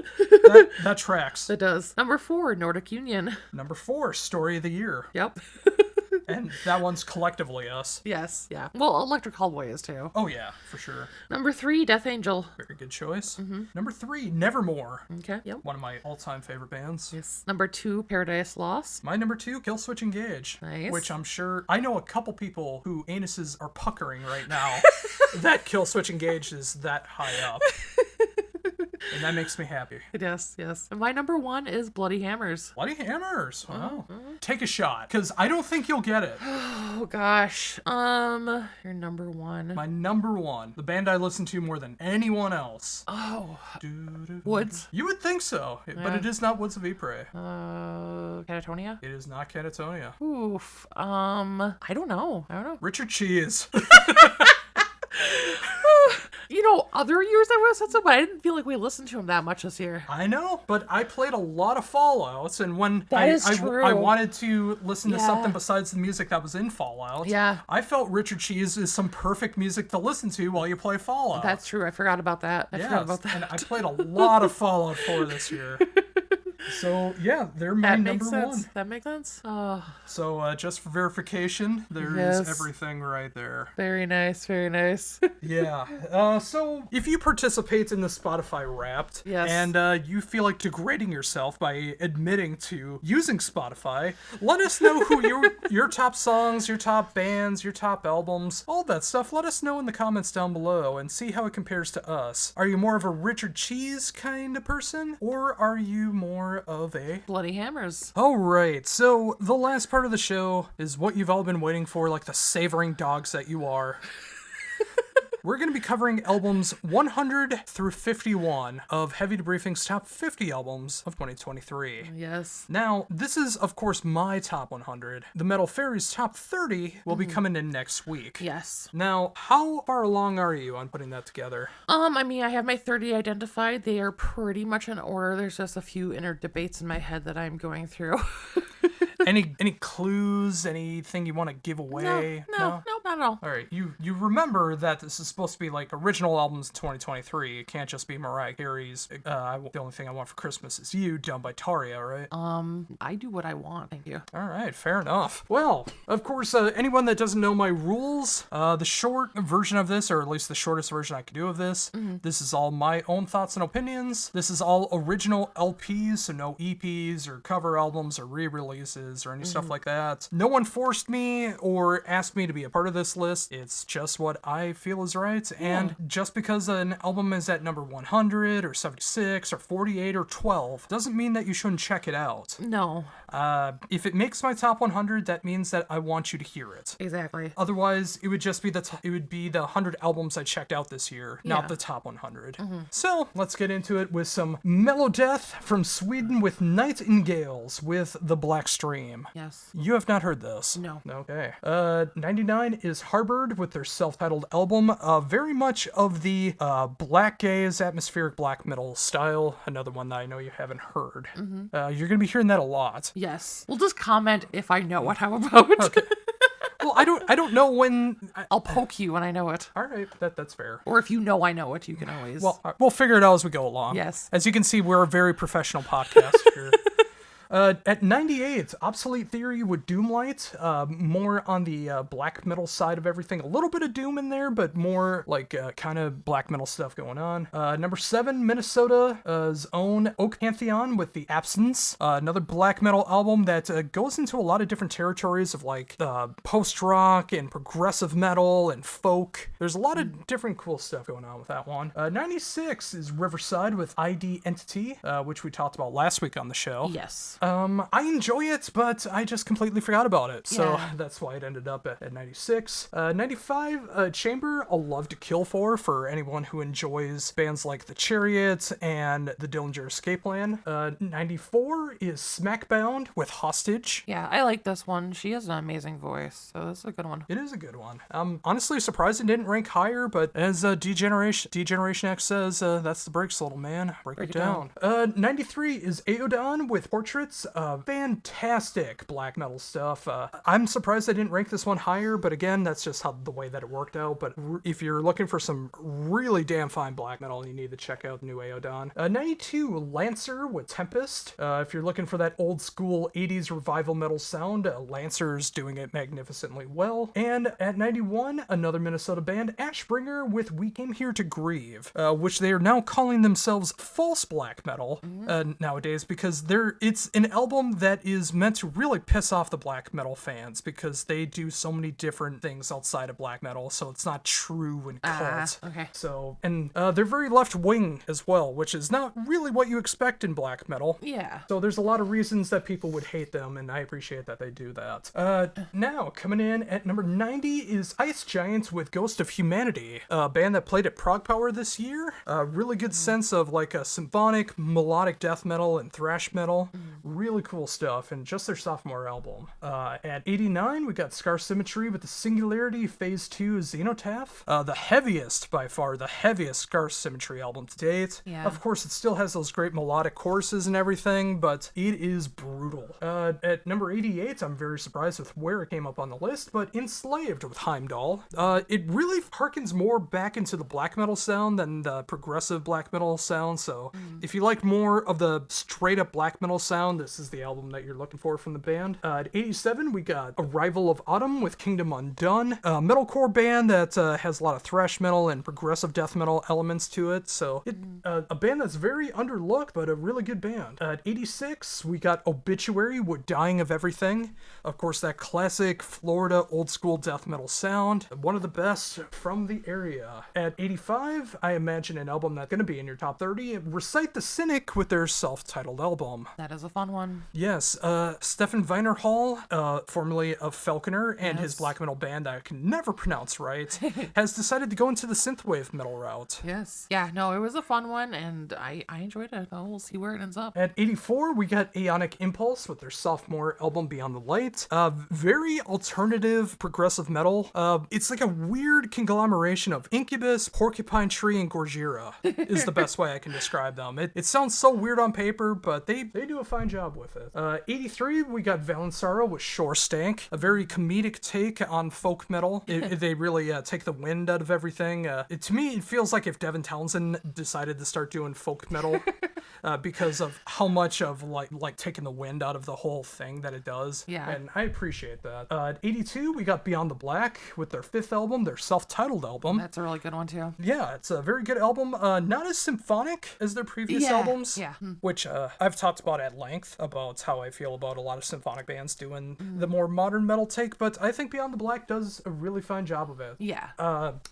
that tracks. It does. Number 4, Nordic Union. Number 4, Story of the Year. Yep. And that one's collectively us. Yes. Yeah. Well, Electric Callboy is too. Oh, yeah, for sure. Number 3, Death Angel. Very good choice. Number 3, Nevermore. Okay. Yep. One of my all-time favorite bands. Yes. Number 2, Paradise Lost. My number 2, Killswitch Engage. Nice. Which I'm sure, I know a couple people who anuses are puckering right now that Killswitch Engage is that high up. And that makes me happy. Yes. Yes. And my number 1 is Bloody Hammers. Bloody Hammers. Wow. Take a shot, because I don't think you'll get it. Oh gosh. Your number 1. My number 1, the band I listen to more than anyone else. Oh. Doo-doo-doo. Woods. You would think so, but it is not Woods of Ypres. Catatonia. It is not Catatonia. Oof. I don't know. Richard Cheese. You know, other years I would have said so, but I didn't feel like we listened to him that much this year. I know, but I played a lot of Fallouts, and when That is true. I wanted to listen to Yeah. something besides the music that was in Fallout, Yeah. I felt Richard Cheese is some perfect music to listen to while you play Fallout. That's true. I forgot about that. I forgot about that. And I played a lot of Fallout 4 this year. So, yeah, they're my That number makes sense. 1. That makes sense. Oh, So, just for verification, there's Yes. everything right there. very nice. Very nice. Yeah. So if you participate in the Spotify Wrapped, Yes. and you feel like degrading yourself by admitting to using Spotify, let us know who your top songs, your top bands, your top albums, all that stuff. Let us know in the comments down below and see how it compares to us. Are you more of a Richard Cheese kind of person, or are you more of a... Bloody Hammers. All right, so the last part of the show is what you've all been waiting for, like the savoring dogs that you are. We're going to be covering albums 100 through 51 of Heavy Debriefings' top 50 albums of 2023. Yes. Now, this is, of course, my top 100. The Metal Farie's top 30 will be coming in next week. Yes. Now, how far along are you on putting that together? I mean, I have my 30 identified. They are pretty much in order. There's just a few inner debates in my head that I'm going through. Any clues? Anything you want to give away? No, not at all. All right, you remember that this is supposed to be like original albums in 2023. It can't just be Mariah Carey's The Only Thing I Want for Christmas Is You, done by Taria, right? I do what I want, thank you. All right, fair enough. Well, of course, anyone that doesn't know my rules, the short version of this, or at least the shortest version I can do of this, this is all my own thoughts and opinions. This is all original LPs, so no EPs or cover albums or re-releases or any stuff like that. No one forced me or asked me to be a part of this list. It's just what I feel is right. And just because an album is at number 100 or 76 or 48 or 12 doesn't mean that you shouldn't check it out. No. If it makes my top 100, that means that I want you to hear it. Exactly. Otherwise, it would just be the 100 albums I checked out this year, not the top 100. So let's get into it with some Melodeath from Sweden with Nightingales with The Black Stream. Yes. You have not heard this. No. Okay. 99 is Harbored with their self-titled album. Very much of the black gaze, atmospheric black metal style. Another one that I know you haven't heard. You're going to be hearing that a lot. Yes. We'll just comment if I know it. How about? Okay. Well, I don't know when. I'll poke you when I know it. All right, that's fair. Or if you know I know it, you can always. Well, we'll figure it out as we go along. Yes. As you can see, we're a very professional podcast here. At 98, Obsolete Theory with Doomlight, more on the black metal side of everything. A little bit of Doom in there, but more like kind of black metal stuff going on. Number 7, Minnesota's own Oak Pantheon with The Absence, another black metal album that goes into a lot of different territories of like post-rock and progressive metal and folk. There's a lot of different cool stuff going on with that one. 96 is Riverside with ID Entity, which we talked about last week on the show. Yes. I enjoy it, but I just completely forgot about it. So Yeah. that's why it ended up at 96. 95, Chamber, A Love to Kill for anyone who enjoys bands like The Chariot and the Dillinger Escape Plan. 94 is Smackbound with Hostage. Yeah, I like this one. She has an amazing voice, so this is a good one. It is a good one. I'm honestly surprised it didn't rank higher, but as Degeneration X says, that's the breaks, little man. Break it down. 93 is Aeodon with Portraits. Fantastic black metal stuff. I'm surprised I didn't rank this one higher, but again, that's just the way that it worked out. But if you're looking for some really damn fine black metal, you need to check out the new Aeodon. 92, Lancer with Tempest. If you're looking for that old school 80s revival metal sound, Lancer's doing it magnificently well. And at 91, another Minnesota band, Ashbringer with We Came Here to Grieve, which they are now calling themselves false black metal nowadays, because it's an album that is meant to really piss off the black metal fans, because they do so many different things outside of black metal, so it's not true and cult. Okay. So, and they're very left-wing as well, which is not really what you expect in black metal. Yeah. So there's a lot of reasons that people would hate them, and I appreciate that they do that. Now, coming in at number 90 is Ice Giants with Ghost of Humanity, a band that played at Prog Power this year. Really good sense of like a symphonic, melodic death metal and thrash metal. Really cool stuff, and just their sophomore album. At 89, we got Scar Symmetry with the Singularity Phase 2 Xenotaph. By far the heaviest Scar Symmetry album to date. Yeah. Of course, it still has those great melodic choruses and everything, but it is brutal. At number 88, I'm very surprised with where it came up on the list, but Enslaved with Heimdall. It really harkens more back into the black metal sound than the progressive black metal sound, so if you like more of the straight up black metal sound, this is the album that you're looking for from the band. At 87, we got Arrival of Autumn with Kingdom Undone, a metalcore band that has a lot of thrash metal and progressive death metal elements to it, so a band that's very underlooked, but a really good band. At 86, we got Obituary with Dying of Everything. Of course, that classic Florida old school death metal sound, one of the best from the area. At 85, I imagine an album that's going to be in your top 30, Recite the Cynic with their self-titled album. That is a fun one. Yes, Stefan Weinerhall, formerly of Falconer, and his black metal band that I can never pronounce right, has decided to go into the synthwave metal route. Yes. Yeah, no, it was a fun one, and I enjoyed it. We'll see where it ends up. At 84, we got Aeonic Impulse with their sophomore album Beyond the Light. Very alternative progressive metal. It's like a weird conglomeration of Incubus, Porcupine Tree, and Gorgira is the best way I can describe them. It sounds so weird on paper, but they do a fine fine job with it. 83, we got Valensara with Shore Stank, a very comedic take on folk metal. They really take the wind out of everything. To me, it feels like if Devin Townsend decided to start doing folk metal because of how much of like taking the wind out of the whole thing that it does. Yeah. And I appreciate that. 82, we got Beyond the Black with their 5th album, their self-titled album. That's a really good one too. Yeah, it's a very good album. Not as symphonic as their previous albums, which I've talked about at length about how I feel about a lot of symphonic bands doing the more modern metal take, but I think Beyond the Black does a really fine job of it. Yeah.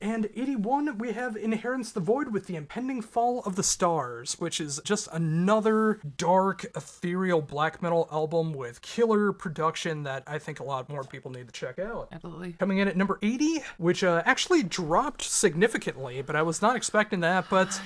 And 81, we have Inherence the Void with The Impending Fall of the Stars, which is just another dark, ethereal black metal album with killer production that I think a lot more people need to check out. Absolutely. Coming in at number 80, which actually dropped significantly, but I was not expecting that. But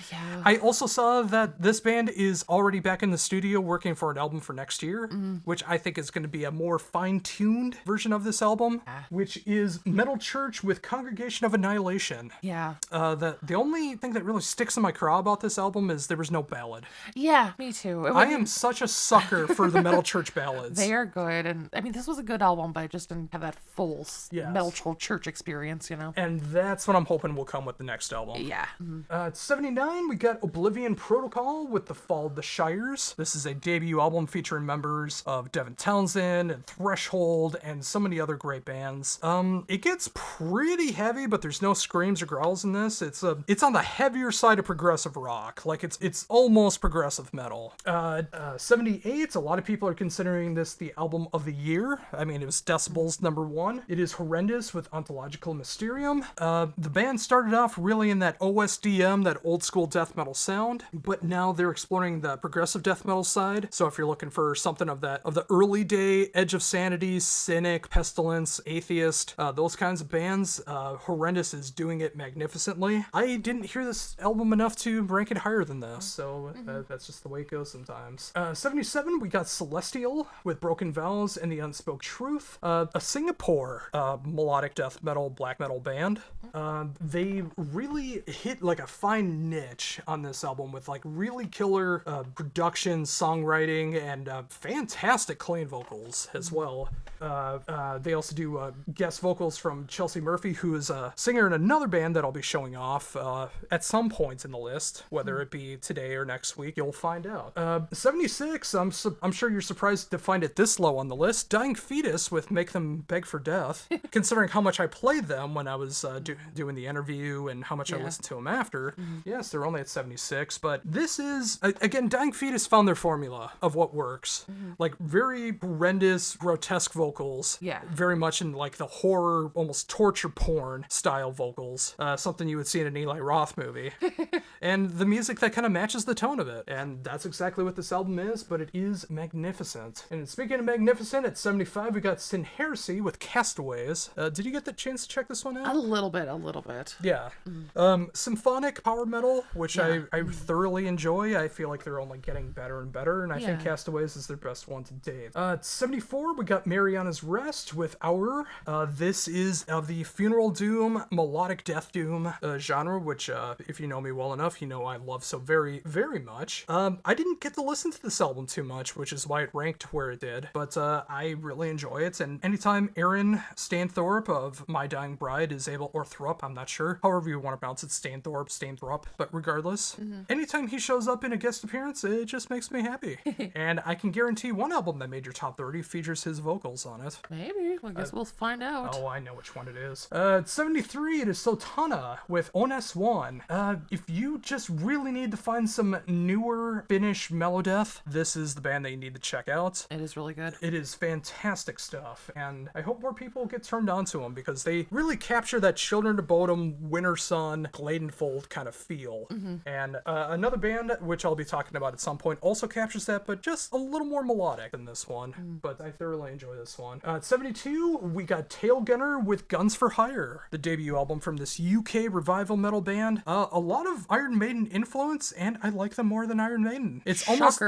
I also saw that this band is already back in the studio working for an album for next year, which I think is going to be a more fine-tuned version of this album, which is Metal Church with Congregation of Annihilation. Yeah. The only thing that really sticks in my craw about this album is there was no ballad. Yeah, me too. I am such a sucker for the Metal Church ballads. They are good, and I mean, this was a good album, but I just didn't have that full Metal Church experience, you know? And that's what I'm hoping will come with the next album. Yeah. At 79, we got Oblivion Protocol with The Fall of the Shires. This is a debut album featuring members of Devin Townsend and Threshold and so many other great bands. It gets pretty heavy, but there's no screams or growls in this. It's on the heavier side of progressive rock. Like it's almost progressive metal. 78, a lot of people are considering this the album of the year. I mean, it was Decibel's #1. It is horrendous with Ontological Mysterium. The band started off really in that OSDM, that old school death metal sound, but now they're exploring the progressive death metal side. So if you're looking for something of the early day Edge of Sanity, Cynic, Pestilence, Atheist, those kinds of bands, Horrendous is doing it magnificently. I didn't hear this album enough to rank it higher than this, so that's just the way it goes sometimes. 77, we got Celestial with Broken Vows and the Unspoke Truth, a Singapore melodic death metal, black metal band. They really hit like a fine niche on this album with like really killer production, songwriting, and fantastic clean vocals as well. They also do guest vocals from Chelsea Murphy, who is a singer in another band that I'll be showing off at some point in the list, whether it be today or next week, you'll find out. 76, I'm sure you're surprised to find it this low on the list. Dying Fetus with Make Them Beg for Death, considering how much I played them when I was doing the interview and how much I listened to them after. Yes, they're only at 76, but this is, again, Dying Fetus found their formula of what works. Like very horrendous, grotesque vocals. Yeah. Very much in like the horror, almost torture porn style vocals. Something you would see in an Eli Roth movie. And the music that kind of matches the tone of it. And that's exactly what this album is, but it is magnificent. And speaking of magnificent, at 75, we got Sin Heresy with Castaways. Did you get the chance to check this one out? A little bit. Yeah. Symphonic power metal, which I thoroughly enjoy. I feel like they're only getting better and better, and I think Castaways is their best one to date. 74, we got Mariana's Rest with Hour. This is of the funeral doom, melodic death doom genre, which if you know me well enough, you know I love so very, very much. I didn't get to listen to this album too much, which is why it ranked where it did, but I really enjoy it, and anytime Aaron Stanthorpe of My Dying Bride is able, or Thrupp, I'm not sure, however you want to pronounce it, Stanthorpe, but regardless, anytime he shows up in a guest appearance, it just makes me happy. And I can guarantee one album that made your top 30 features his vocals on it. Maybe. I guess we'll find out. Oh, I know which one it is. 73, it is Sotana with Ones1. If you just really need to find some newer Finnish melodeath, this is the band that you need to check out. It is really good. It is fantastic stuff, and I hope more people get turned on to them because they really capture that Children of Bodom, Winter Sun, Gladenfold kind of feel. And another band, which I'll be talking about at some point, also captures that, but just a little more melodic than this one. But I thoroughly enjoy this one. At 72, we got Tailgunner with Guns for Hire, the debut album from this UK revival metal band. A lot of Iron Maiden influence, and I like them more than Iron Maiden. It's almost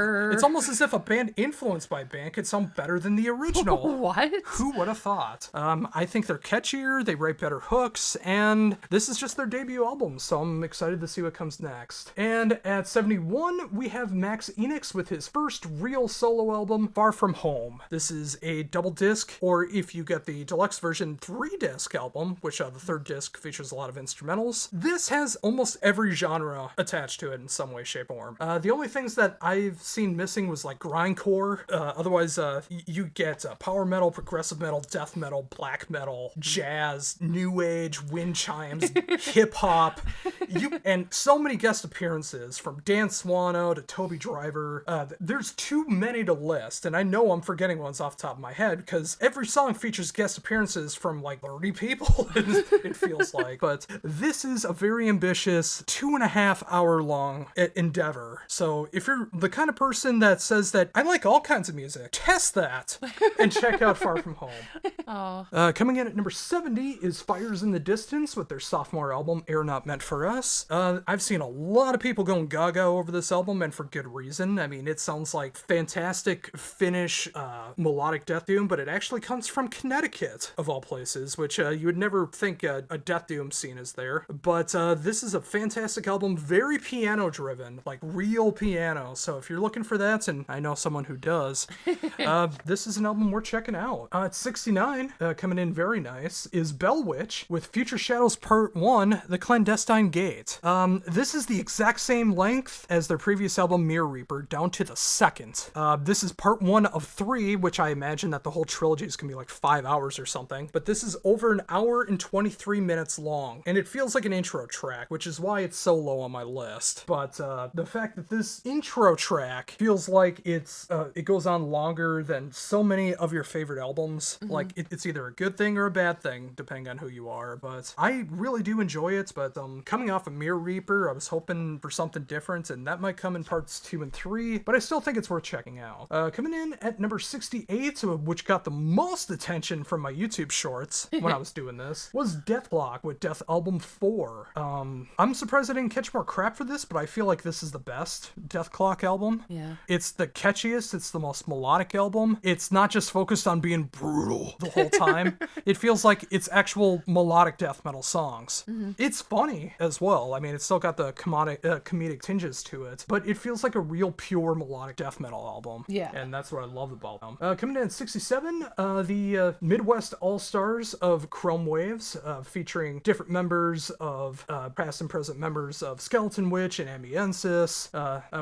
as if a band influenced by a band could sound better than the original. What? Who would have thought? I think they're catchier, they write better hooks, and this is just their debut album, so I'm excited to see what comes next. And at 71, we have Max Enix with his first real solo album, Far From Home. This is a double disc, or if you get the deluxe version, 3-disc album, which the third disc features a lot of instrumentals. This has almost every genre attached to it in some way, shape, or form. The only things that I've seen missing was like grindcore. Otherwise, you get power metal, progressive metal, death metal, black metal, jazz, new age, wind chimes, hip hop, and so many guest appearances from Dan Swano to Toby Driver. There's too many to list, and I know I'm forgetting ones off the top of my head because every song features guest appearances from like 30 people. It feels like, but this is a very ambitious 2.5-hour long endeavor. So if you're the kind of person that says that I like all kinds of music, test that and check out Far From Home. Coming in at number 70 is Fires in the Distance with their sophomore album, Air Not Meant For Us. I've seen a lot of people going gaga over this album, and for good reason. I mean, it sounds like fantastic Finnish melodic death doom, but it actually comes from Connecticut, of all places, which you would never think a death doom scene is there. But this is a fantastic album, very piano driven, like real piano. So if you're looking for that, and I know someone who does, this is an album worth checking out. At 69, coming in very nice, is Bell Witch with Future Shadows Part 1, The Clandestine Gate. This is the exact same length as their previous album, Mirror Reaper, down to the second. This is part 1 of 3, which I imagine that the whole trilogy is going to be like 5 hours or something. But this is over an hour and 23 minutes long, and it feels like an intro track, which is why it's so low on my list. But the fact that this intro track feels like it goes on longer than so many of your favorite albums, like it's either a good thing or a bad thing, depending on who you are. But I really do enjoy it. But coming off of Mirror Reaper, I was hoping for something different, and that might come in parts 2 and 3, but I still think it's worth checking out. Coming in at number 68, which got the most attention from my YouTube shorts when I was doing this, was Deathblock with Death Album 4. I'm surprised I didn't catch more crap for this, but I feel like this is the best Death Clock album. Yeah. It's the catchiest, it's the most melodic album. It's not just focused on being brutal the whole time. It feels like it's actual melodic death metal songs. It's funny as well. I mean, it's still got the comedic tinges to it, but it feels like a real pure melodic death metal album. Yeah. And that's what I love about them. Coming in at 67, the Midwest All-Stars of Chrome Waves, featuring different members of past and present members of Skeleton Witch and Amiensis,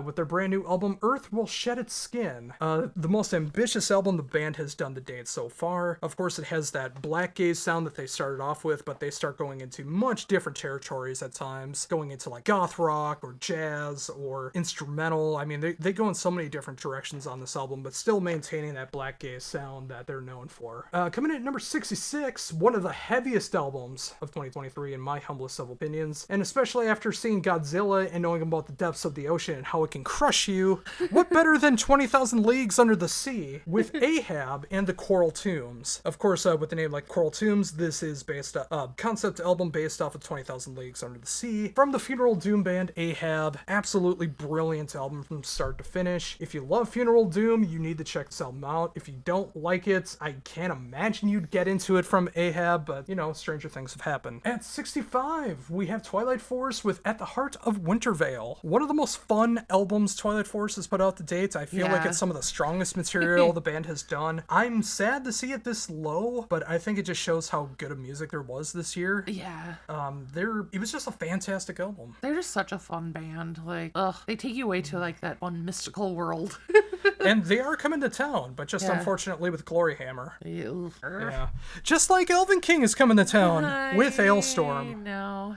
with their brand new album Earth Will Shed Its Skin. The most ambitious album the band has done to date so far. Of course, it has that black gaze sound that they started off with, but they start going into much different territories at times, going into like goth rock or jazz or instrumental. I mean, they go in so many different directions on this album, but still maintaining that black gaze sound that they're known for. Coming in at number 66, one of the heaviest albums of 2023 in my humblest of opinions, and especially after seeing Godzilla and knowing about the depths of the ocean and how it can crush you, what better than 20,000 Leagues Under the Sea with Ahab and the Coral Tombs. Of course, with the name like Coral Tombs, this is based concept album based off of 20,000 Leagues Under the Sea from the Funeral Doom band Ahab. Absolutely brilliant album from start to finish. If you love Funeral Doom, you need to check this album out. If you don't like it, I can't imagine you'd get into it from Ahab, but you know, stranger things have happened. At 65, we have Twilight Force with At the Heart of Wintervale. One of the most fun albums Twilight Force has put out to date. I feel like it's some of the strongest material the band has done. I'm sad to see it this low, but I think it just shows how good of music there was this year. Yeah. It was just a fantastic album. They're just such a fun band. Like, they take you away to like that one mystical world. And they are coming to town, but just unfortunately with Glory Hammer. Ew. Yeah. Just like Elven King is coming to town with Ailstorm. No.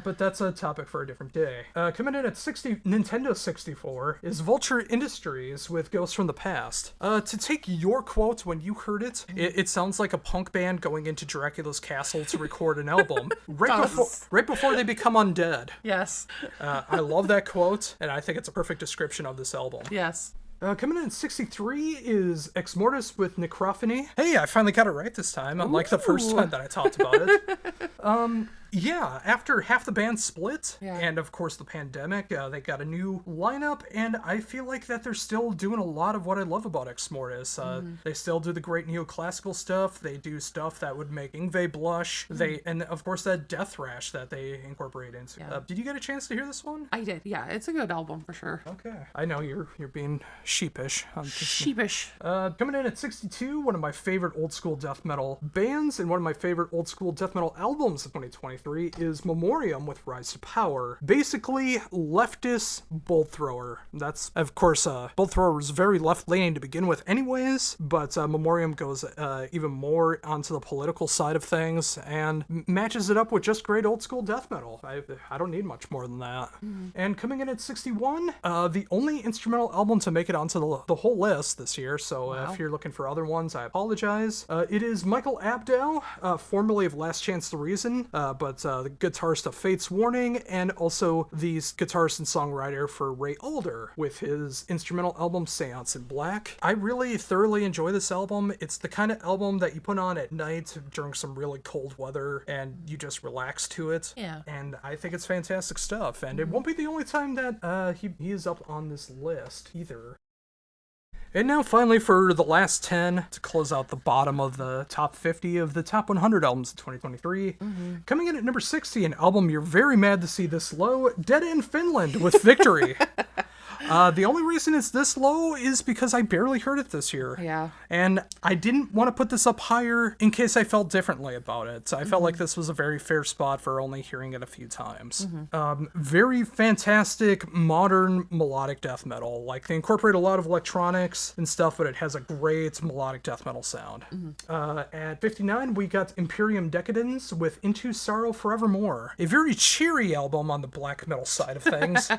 But that's a topic for a different day. Coming in at Nintendo 64 is Vulture Industries with Ghosts from the Past. To take your quote when you heard it, it sounds like a punk band going into Dracula's castle to record an album right before they become undead. Yes. I love that quote, and I think it's a perfect description of this album. Yes. Coming in at 63 is Ex Mortis with Necrophony. Hey, I finally got it right this time, unlike the first time that I talked about it. Yeah, after half the band split, Yeah. and of course the pandemic, they got a new lineup, and I feel like that they're still doing a lot of what I love about Ex Mortis. They still do the great neoclassical stuff. They do stuff that would make Yngwie blush. And of course that death thrash that they incorporate into. Yeah. Did you get a chance to hear this one? I did. Yeah, it's a good album for sure. Okay. I know you're being sheepish. Sheepish. Coming in at 62, one of my favorite old school death metal bands and one of my favorite old school death metal albums of 2023 is Memoriam with Rise to Power. Basically, leftist bolt thrower. That's, of course, bolt thrower was very left leaning to begin with anyways, but Memoriam goes even more onto the political side of things and matches it up with just great old school death metal. I don't need much more than that. And coming in at 61, the only instrumental album to make it onto the whole list this year, so if you're looking for other ones, I apologize. It is Michael Abdow, formerly of Last Chance the Reason, but the guitarist of Fate's Warning, and also the guitarist and songwriter for Ray Alder with his instrumental album Seance in Black. I really thoroughly enjoy this album. It's the kind of album that you put on at night during some really cold weather and you just relax to it. Yeah. And I think it's fantastic stuff, and it won't be the only time that he is up on this list either. And now finally for the last 10 to close out the bottom of the top 50 of the top 100 albums of 2023. Coming in at number 60, an album you're very mad to see this low, Dead in Finland with Victory. The only reason it's this low is because I barely heard it this year. Yeah. And I didn't want to put this up higher in case I felt differently about it. I felt like this was a very fair spot for only hearing it a few times. Very fantastic, modern melodic death metal. Like, they incorporate a lot of electronics and stuff, but it has a great melodic death metal sound. At 59, we got Imperium Decadence with Into Sorrow Forevermore. A very cheery album on the black metal side of things.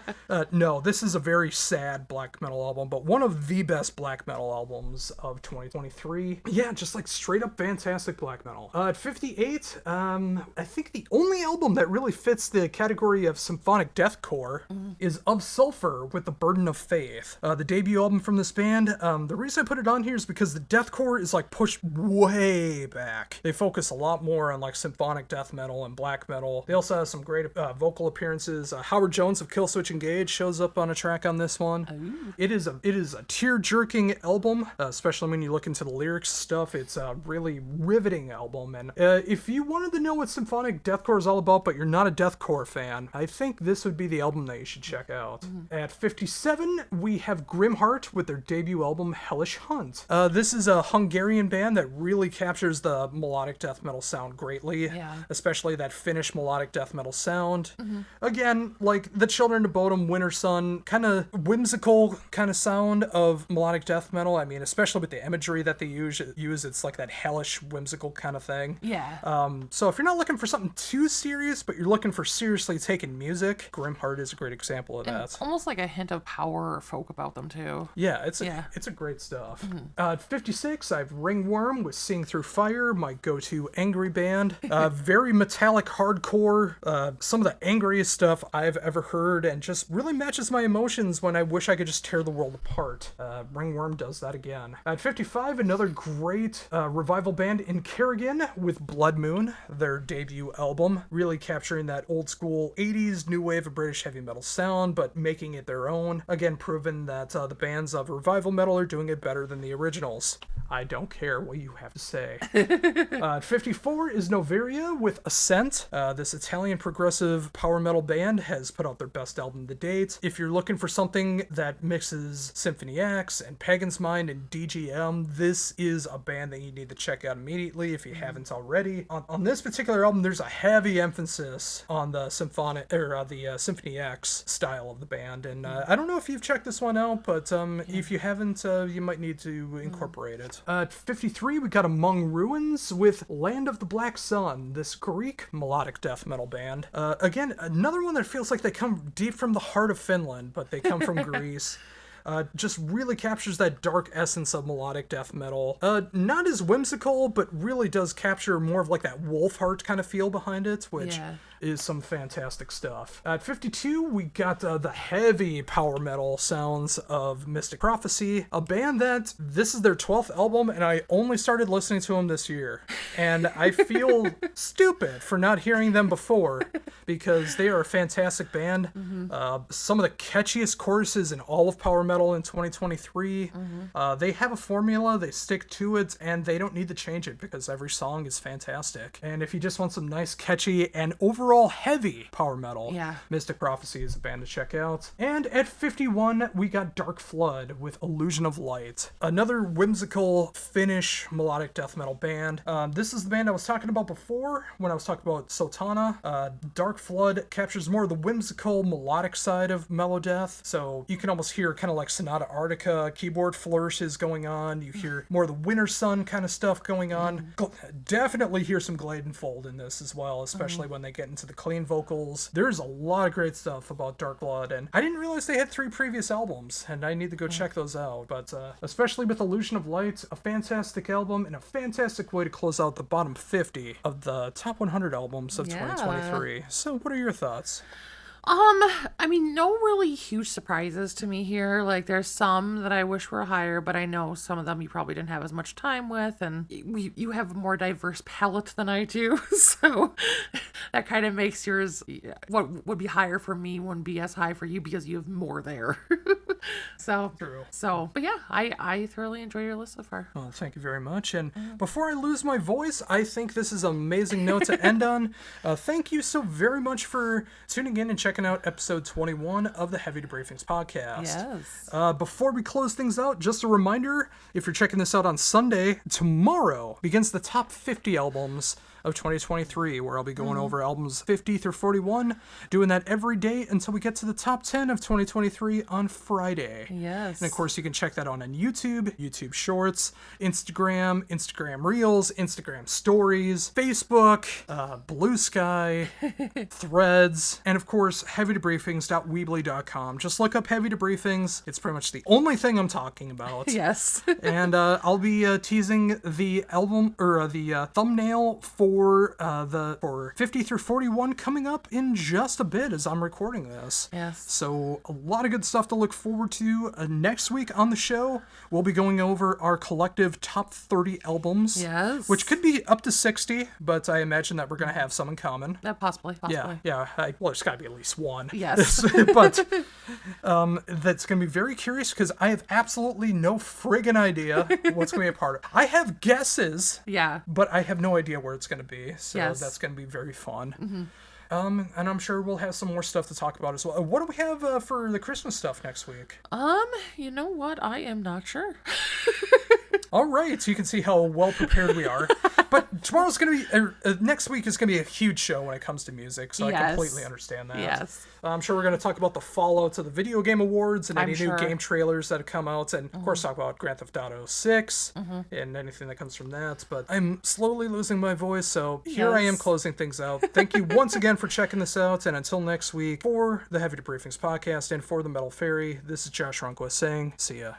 No, this is a very sad black metal album, but one of the best black metal albums of 2023. Yeah, just like straight up fantastic black metal. At 58, I think the only album that really fits the category of symphonic deathcore is Of Sulfur with The Burden of Faith. The debut album from this band. The reason I put it on here is because the deathcore is like pushed way back. They focus a lot more on like symphonic death metal and black metal. They also have some great vocal appearances. Howard Jones of Killswitch Engage shows up on a track on this one. It is a tear-jerking album, especially when you look into the lyrics stuff. It's a really riveting album, and if you wanted to know what symphonic deathcore is all about, but you're not a deathcore fan, I think this would be the album that you should check out. At 57, we have Grimheart with their debut album Hellish Hunt. This is a Hungarian band that really captures the melodic death metal sound greatly, especially that Finnish melodic death metal sound. Again, like the Children of Bodom, Winter Sun, kind of whimsical kind of sound of melodic death metal. I mean, especially with the imagery that they use, it's like that hellish, whimsical kind of thing. Yeah. So if you're not looking for something too serious, but you're looking for seriously taken music, Grimheart is a great example of that. It's almost like a hint of power or folk about them too. Yeah, it's a great stuff. At 56, I have Ringworm with Seeing Through Fire, my go-to angry band. Very metallic hardcore, some of the angriest stuff I've ever heard, and just really matches my emotions when I wish I could just tear the world apart. Ringworm does that again. At 55, another great revival band in Kerrigan with Blood Moon, their debut album, really capturing that old school 80s new wave of British heavy metal sound, but making it their own. Again, proven that the bands of revival metal are doing it better than the originals. I don't care what you have to say. At 54 is Noveria with Ascent. This Italian progressive power metal band has put out their best album to date. If you're looking for something that mixes Symphony X and Pagan's Mind and DGM, this is a band that you need to check out immediately if you haven't already. On this particular album, there's a heavy emphasis on the Symphony X style of the band, and I don't know if you've checked this one out, but if you haven't, you might need to incorporate it. At 53, we got Among Ruins with Land of the Black Sun, this Greek melodic death metal band. Again, another one that feels like they come deep from the heart of Finland, but they come from Greece. Just really captures that dark essence of melodic death metal. Not as whimsical, but really does capture more of like that Wolfheart kind of feel behind it, which is some fantastic stuff. At 52, we got the heavy power metal sounds of Mystic Prophecy, a band that this is their 12th album, and I only started listening to them this year. And I feel stupid for not hearing them before, because they are a fantastic band. Some of the catchiest choruses in all of power metal in 2023. They have a formula, they stick to it, and they don't need to change it because every song is fantastic. And if you just want some nice, catchy, and overall heavy power metal, Mystic Prophecy is a band to check out. And at 51, we got Dark Flood with Illusion of Light, another whimsical Finnish melodic death metal band. This is the band I was talking about before when I was talking about Sotana. Dark Flood captures more of the whimsical melodic side of melodeath, so you can almost hear kind of like Sonata Arctica keyboard flourishes going on. You hear more of the Winter Sun kind of stuff going on. Definitely hear some Gladenfold in this as well, especially when they get into the clean vocals. There's a lot of great stuff about Dark Blood, and I didn't realize they had 3 previous albums, and I need to go check those out. But especially with Illusion of Light, a fantastic album and a fantastic way to close out the bottom 50 of the top 100 albums of 2023. So what are your thoughts? I mean, no really huge surprises to me here. Like, there's some that I wish were higher, but I know some of them you probably didn't have as much time with, and you have a more diverse palette than I do, so that kind of makes yours, what would be higher for me wouldn't be as high for you because you have more there. But yeah, I thoroughly enjoy your list so far. Well, thank you very much. And before I lose my voice, I think this is an amazing note to end on. Thank you so very much for tuning in and checking out episode 21 of the Heavy Debriefings podcast. Yes. Before we close things out, just a reminder, if you're checking this out on Sunday, tomorrow begins the top 50 albums of 2023, where I'll be going over albums 50 through 41, doing that every day until we get to the top 10 of 2023 on Friday. Yes. And of course, you can check that out on YouTube, YouTube Shorts, Instagram, Instagram Reels, Instagram Stories, Facebook, Blue Sky, Threads, and of course, heavydebriefings.weebly.com. Just look up Heavy Debriefings. It's pretty much the only thing I'm talking about. Yes. And I'll be teasing the album, or the thumbnail for 50 through 41 coming up in just a bit as I'm recording this. Yes. So a lot of good stuff to look forward to. Next week on the show, we'll be going over our collective top 30 albums. Yes. Which could be up to 60, but I imagine that we're going to have some in common. Possibly. Yeah. Well, there's got to be at least one. Yes. But that's going to be very curious because I have absolutely no friggin' idea what's going to be a part of it. I have guesses. Yeah. But I have no idea where it's going to be. So Yes. that's going to be very fun. And I'm sure we'll have some more stuff to talk about as well. What do we have for the Christmas stuff next week? You know what? I am not sure. All right, so you can see how well prepared we are. But tomorrow's going to be, next week is going to be a huge show when it comes to music, so Yes. I completely understand that. Yes. I'm sure we're going to talk about the fallout to the Video Game Awards and I'm any sure. new game trailers that have come out, and of course talk about Grand Theft Auto 6 and anything that comes from that. But I'm slowly losing my voice, so here I am Yes. closing things out. Thank you once again for checking this out, and until next week, for the Heavy Debriefings podcast and for the Metal Fairy, this is Josh Runquist saying, see ya.